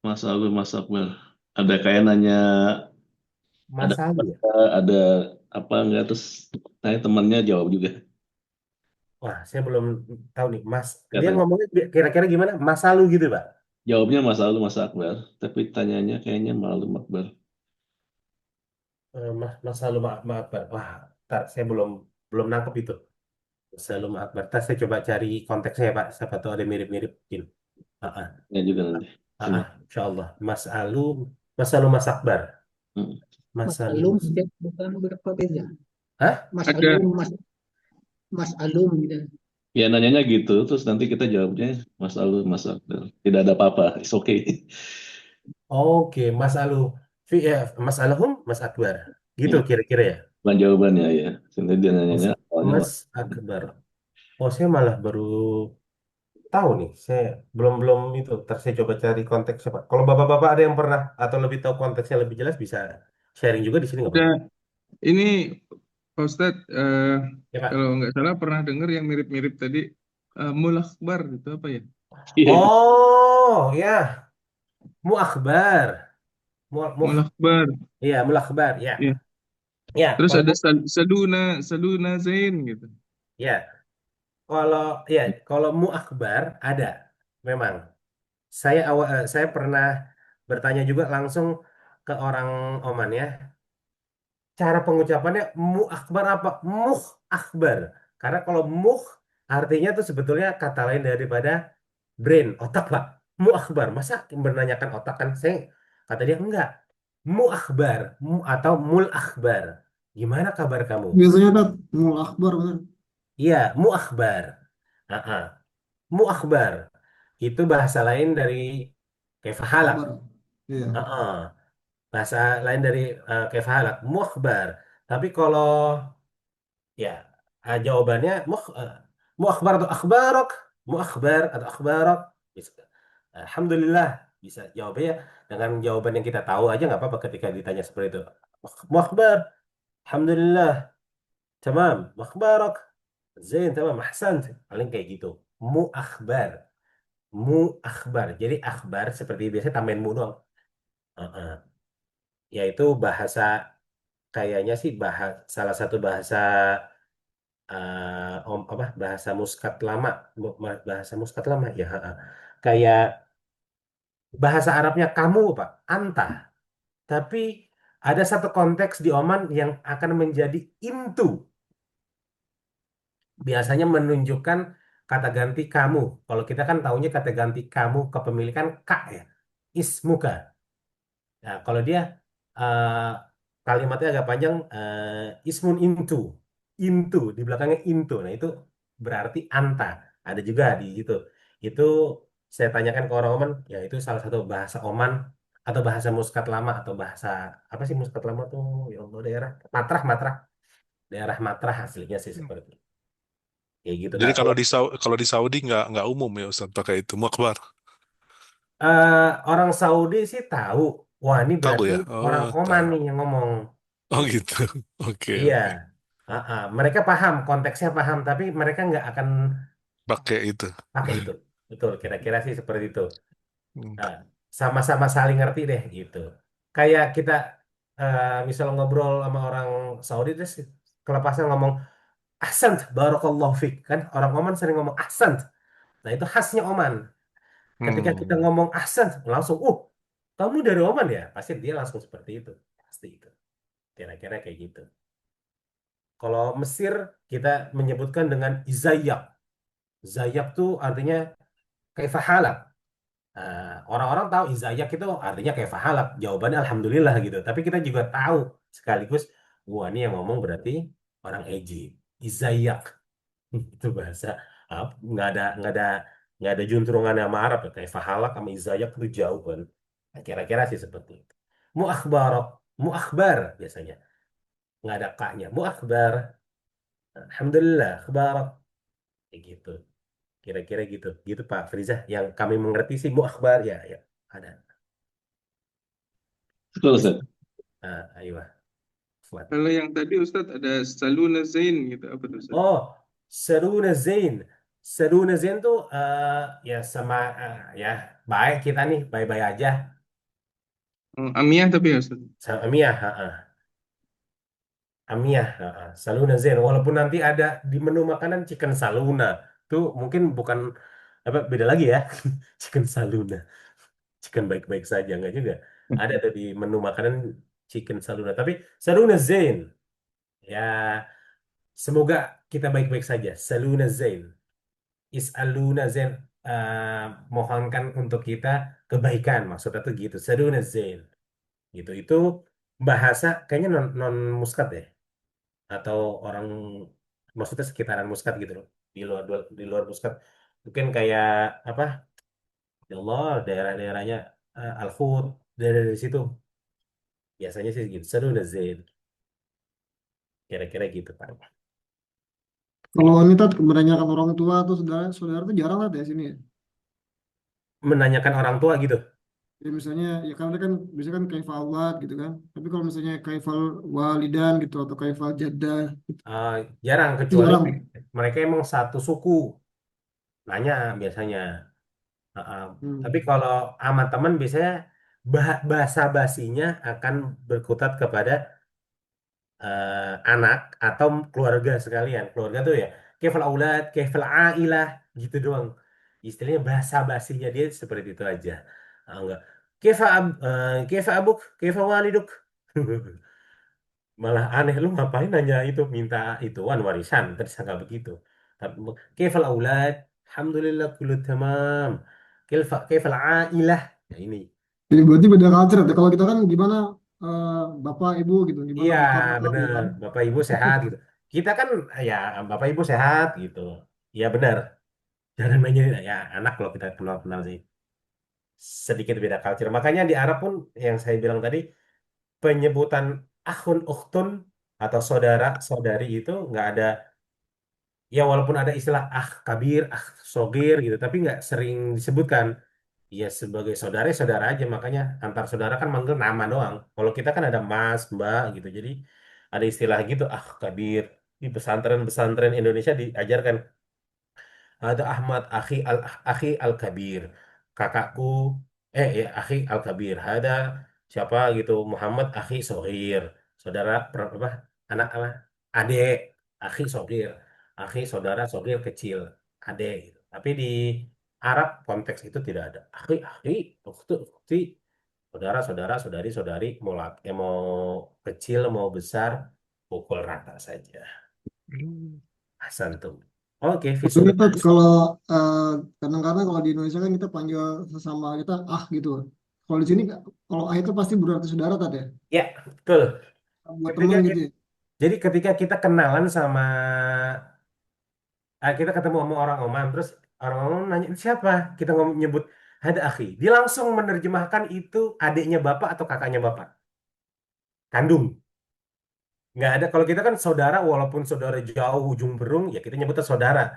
Mas Alul, Mas Akbar. Ada kayak nanya, ada Mas Ali ya? ada apa enggak, terus saya temannya jawab juga. Wah, saya belum tahu nih, Mas. Dia Katanya ngomongnya kira-kira gimana? Mas Alu gitu, Pak? jawabnya Mas Alul, Mas Akbar, tapi tanyanya kayaknya Malum Akbar. Mas Alu Akbar. Wah, ntar saya belum belum nangkep itu. Mas Alu Akbar. Ntar saya coba cari konteksnya ya, Pak. Siapa tahu ada mirip-mirip mungkin. Ah, ah, Ya juga nanti. Sini. Insya Allah. Mas Alu Mas Akbar. Hmm. Mas Mas Alu. Alum bukan berapa beda. Hah? Mas Ada. Alum, Mas Alum gitu. Ya nanyanya gitu, terus nanti kita jawabnya Mas Alul, Mas Akbar. Tidak ada apa-apa, it's okay. Oke, Mas Alu. Mas Alhum, Mas Akbar. Gitu Ya, kira-kira ya. bukan jawabannya ya. Nanti dia nanyanya awalnya Mas Akbar. Oh, saya malah baru tahu nih. Saya belum belum itu. Ntar saya coba cari konteksnya, Pak. Kalau bapak-bapak ada yang pernah atau lebih tahu konteksnya lebih jelas bisa sharing juga di sini nggak, Pak? Ada. Ini Pak Ustadz, Ya, Pak. kalau nggak salah pernah dengar yang mirip-mirip tadi, mulakbar itu apa ya? Iya. Oh, ya. Muakhbar. Mulakbar. Iya, mulakhbar. Ya. Ya. Ya, Terus kalau ada Saluna Zain gitu. ya, kalau ya, kalau muakhbar ada memang. Saya pernah bertanya juga langsung ke orang Oman ya. Cara pengucapannya mu akbar apa? Muh akbar. Karena kalau muh artinya tuh sebetulnya kata lain daripada brain, otak, Pak. Mu akbar. Masa menanyakan otak kan? Kata dia enggak. Mu akbar atau mul akbar. Gimana kabar kamu? Biasanya Tat, mul akbar bener. Iya, mu akbar. Ah, mu akbar. Itu bahasa lain dari kefahalak. Akbar. Iya. Bahasa lain dari kefahalak. Mu akbar. Tapi kalau ya, jawabannya mu akhbar atau akhbarok, mu akhbar atau akhbarok. Bisa. Alhamdulillah bisa jawabnya dengan jawaban yang kita tahu aja nggak apa-apa ketika ditanya seperti itu. Mu akhbar, alhamdulillah, tamam, mu akhbarok, zain, tamam, ahsan. Paling kayak gitu. Mu akhbar, mu akhbar. Jadi akhbar seperti biasa tambahin mu doang. Heeh. Yaitu bahasa kayaknya sih salah satu bahasa apa bahasa muskat lama bahasa muskat lama ya kayak bahasa Arabnya kamu Pak anta tapi ada satu konteks di Oman yang akan menjadi intu biasanya menunjukkan kata ganti kamu kalau kita kan taunya kata ganti kamu kepemilikan kak ya ismuka. Nah, kalau dia eh, kalimatnya agak panjang, ismun intu, intu di belakangnya intu. Nah itu berarti anta. Ada juga di situ. Itu saya tanyakan ke orang Oman, ya itu salah satu bahasa Oman atau bahasa Muskat lama atau bahasa apa sih Muskat lama tuh? Ya Allah daerah Matrah, Matrah, daerah Matrah aslinya sih seperti itu. Kayak gitu. Jadi Nah, kalau kalau di Saudi nggak umum ya Ustaz pakai itu Mukbar. orang Saudi sih tahu, wah ini Tahu berarti ya? orang Oh, Oman tahu. nih yang ngomong. Oh gitu. Oke, Iya, oke. Mereka paham konteksnya paham, tapi mereka nggak akan Pakai itu. pakai itu. Betul, kira-kira sih seperti itu. Hmm. Nah, sama-sama saling ngerti deh gitu. Kayak kita misal ngobrol sama orang Saudi terus kelepasan ngomong ahsant, barakallahu fik kan orang Oman sering ngomong ahsant. Nah itu khasnya Oman. Ketika kita Hmm. ngomong ahsant langsung, kamu dari Oman ya? Pasti dia langsung seperti itu. Pasti itu. Kira-kira kayak gitu. Kalau Mesir kita menyebutkan dengan izayak. Zayak tuh artinya kaifahalak. Orang-orang tahu izayak itu artinya kaifahalak. Jawabannya alhamdulillah gitu. Tapi kita juga tahu sekaligus, wah ini yang ngomong berarti orang Egypt. Izayak itu bahasa nggak ada juntrungan sama Arab ya. Kaifahalak sama izayak itu jauh kan. Nah, kira-kira sih seperti itu. Muakhbarok, muakhbar biasanya nggak ada kaknya. Muakhbar, alhamdulillah, akhbarak. Kayak gitu. Kira-kira gitu. Gitu Pak Friza. Yang kami mengerti sih bu akhbar ya, ya ada. Betul, Yes. Ustaz. Ayo, Fuad. Kalau yang tadi Ustadz ada Saluna Zain gitu, apa tuh Ustadz? Oh, Seruna Zain. Seruna Zain tuh ya sama ya baik kita nih, baik-baik aja. Amiyah tapi ya Ustaz. Amiyah, amiyah, saluna zain. Walaupun nanti ada di menu makanan chicken saluna, tuh mungkin bukan apa beda lagi ya, chicken saluna, chicken baik-baik saja nggak juga. Ada tuh di menu makanan chicken saluna, tapi saluna zain. Ya, semoga kita baik-baik saja. Saluna zain. Is'aluna zain. Mohonkan untuk kita kebaikan. Maksudnya tuh gitu. Saluna zain. Gitu. Itu bahasa kayaknya non Muscat ya. Atau orang maksudnya sekitaran Muscat gitu loh. Di luar Muscat. Mungkin kayak apa? Ya Allah, daerah-daerahnya Al-Khut dari situ. Biasanya sih gitu. Saluna zain. Kira-kira gitu, Pak. Kalau wanita menanyakan orang tua atau saudara-saudara itu jarang lah ya sini ya. Menanyakan orang tua gitu. Jadi misalnya ya kan biasanya kan kaifal awlad gitu kan. Tapi kalau misalnya kaifal walidan gitu atau kaifal jaddah Eh, Jarang itu kecuali jarang. mereka emang satu suku nanya biasanya. Tapi Hmm. kalau sama teman biasanya bahasa basinya akan berkutat kepada anak atau keluarga sekalian. Keluarga tuh ya kaifal aulad, kaifal ailah gitu doang. Istilahnya bahasa basinya dia seperti itu aja. Enggak. Kaifa abuk, kaifa waliduk. Malah aneh lu ngapain nanya itu minta ituan warisan tersangka begitu. Tapi kaifal aulad? Alhamdulillah kullu tamam. Kaifal ailah? Ya ini. Jadi berarti beda culture ya. Kalau kita kan gimana eh, bapak ibu gitu, gimana Iya, bokap nyokap gitu bener. kan. Bapak Ibu sehat gitu. Kita kan ya Bapak Ibu sehat gitu. Iya benar. Jangan nanya ya anak kalau kita kenal-kenal sih. Sedikit beda culture. Makanya di Arab pun yang saya bilang tadi penyebutan akhun ukhtun atau saudara saudari itu nggak ada. Ya walaupun ada istilah kabir, sogir gitu, tapi nggak sering disebutkan. Ya sebagai saudara ya saudara aja, makanya antar saudara kan manggil nama doang. Kalau kita kan ada mas, mbak gitu, jadi ada istilah gitu, kabir. Di pesantren-pesantren Indonesia diajarkan ada Ahmad akhi al kabir, kakakku ya akhi al kabir. Ada siapa gitu Muhammad akhi sohir, saudara apa anak apa adik akhi sohir, akhi saudara sohir kecil adik gitu. Tapi di Arab konteks itu tidak ada akhi ukhti saudara saudara saudari saudari mau kecil mau besar pukul rata saja. Hasan tuh. Oke, Ini visual. Tat, kalau eh, kadang-kadang kalau di Indonesia kan kita panggil sesama kita gitu. Kalau di sini kalau ah itu pasti berarti saudara Tat ya. Ya, betul. Buat Ketika teman gitu kita, ya. jadi ketika kita kenalan sama kita ketemu sama orang Oman, terus orang Oman nanya "Ini siapa? Kita ngomong nyebut ada akhi. Dia langsung menerjemahkan itu adiknya bapak atau kakaknya bapak, kandung. Nggak ada. Kalau kita kan saudara, walaupun saudara jauh ujung berung, ya kita nyebutnya saudara.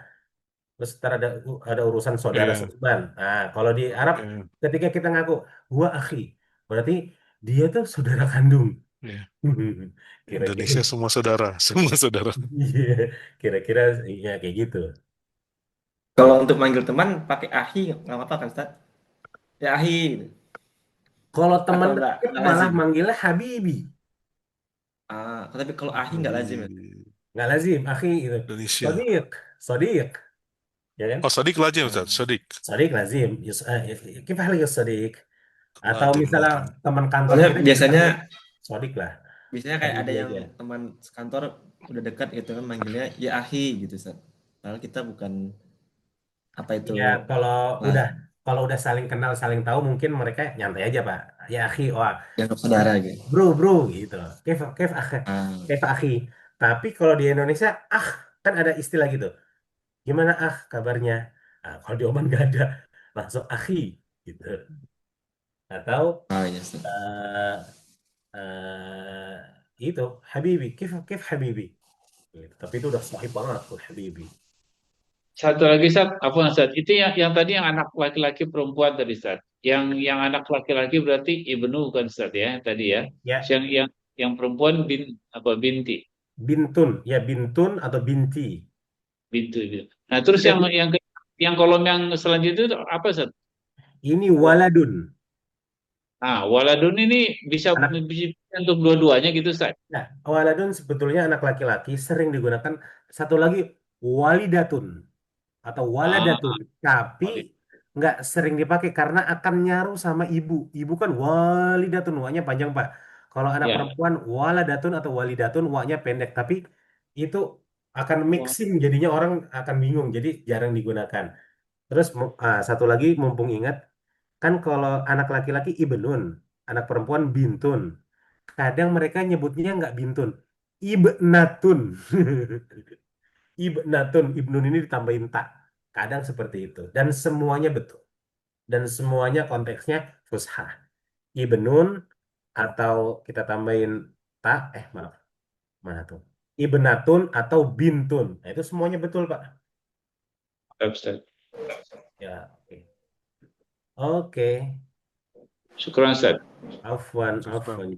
Terus ntar ada urusan saudara Iya, seiman. Nah, kalau di Arab, iya, ketika kita ngaku gua akhi, berarti dia tuh saudara kandung. iya. Kira-kira, Indonesia semua saudara, semua saudara. iya, kira-kira ya kayak gitu. Kalau untuk manggil teman pakai ahi nggak apa-apa kan Ustaz? Ya ahi gitu. Kalau teman Atau deket nggak malah lazim. manggilnya Habibi, Tapi kalau ahi nggak lazim ya. nggak lazim, akhi gitu. Indonesia. Sodiq, sodiq, ya kan? Oh, Sodik lazim, Nah, Ustaz. Sodik. sodiq lazim. Kita lagi sodiq. Atau Ladin, misalnya Ladin. teman kantor Soalnya kita juga biasanya sodiq lah, kayak ada Habibi yang aja. teman sekantor udah dekat gitu kan manggilnya ya ahi gitu Ustaz. Padahal kita bukan apa itu Ya udah lazim. kalau udah saling kenal saling tahu mungkin mereka nyantai aja Pak. Ya akhi, wah Dianggap saudara gitu. bro gitu. Kef akhi, kef akhi. Tapi kalau di Indonesia kan ada istilah gitu. Gimana kabarnya? Kalau di Oman nggak ada, langsung akhi gitu. Atau Iya Ustaz. eh eh, itu Habibi, kef Habibi. Gitu. Tapi itu udah sahih banget tuh Habibi. Satu lagi Ustaz, apa Ustaz? Itu yang tadi yang anak laki-laki perempuan tadi Ustaz. Yang anak laki-laki berarti ibnu kan Ustaz ya tadi ya. Ya, Yang perempuan binti, bintun atau binti. bintu gitu. Nah, terus Ya, yang kolom yang selanjutnya itu apa Ustaz? Ini waladun. Nah, waladun ini bisa Anak untuk dua-duanya gitu, Ustaz. Nah, waladun sebetulnya anak laki-laki sering digunakan. Satu lagi walidatun atau Ah, waladatun, tapi walid. nggak sering dipakai karena akan nyaru sama ibu. Ibu kan walidatun, wa-nya panjang Pak. Kalau anak Ya. perempuan waladatun atau walidatun, wa-nya pendek. Tapi itu akan Wah, mixing, jadinya orang akan bingung. Jadi jarang digunakan. Terus satu lagi mumpung ingat, kan kalau anak laki-laki ibnun, anak perempuan bintun. Kadang mereka nyebutnya nggak bintun, ibnatun. Ibnatun, ibnun ini ditambahin tak. Kadang seperti itu. Dan semuanya betul. Dan semuanya konteksnya fushah. Ibnun atau kita tambahin tak, maaf, mana tuh? Ibnatun atau bintun. Nah, itu semuanya betul, Pak. Ustaz. Ya, oke. Oke. Syukran, Ustaz. Afwan, Syukran. afwan.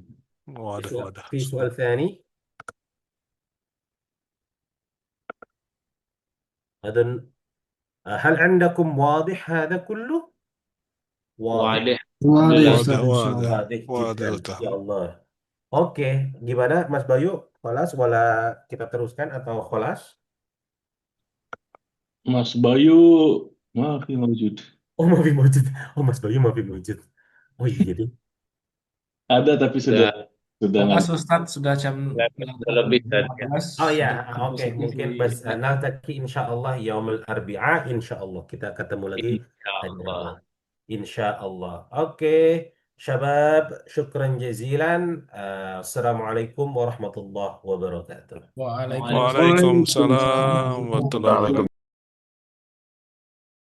Wadah, wadah. في سؤال ثاني أظن هل عندكم واضح هذا كله؟ واضح Wadah. Wadah ya Alhamdulillah. Ustaz, Wadah, insya wadah. Allah. واضح Wadah, جدا Ustaz. ya Allah. Oke, gimana Mas Bayu? Kholas, wala kita teruskan atau kholas? Mas Bayu, maaf ya wujud. Oh, maafin wujud. Oh, Mas Bayu maafin wujud. Oh iya deh. Ada tapi sudah Sudah Mas nggak. Ustadz sudah jam sudah lebih, Ustaz. 15. Oh ya, Sudah oke. posisi Mungkin di bas dekat. naltaki insyaallah yaumul arbi'a insyaallah kita ketemu lagi hari Insyaallah. Rabu. Insyaallah. Oke, syabab, syukran jazilan. Assalamualaikum warahmatullahi wabarakatuh. Waalaikumsalam. Waalaikumsalam Waalaikumsalam. warahmatullahi wabarakatuh.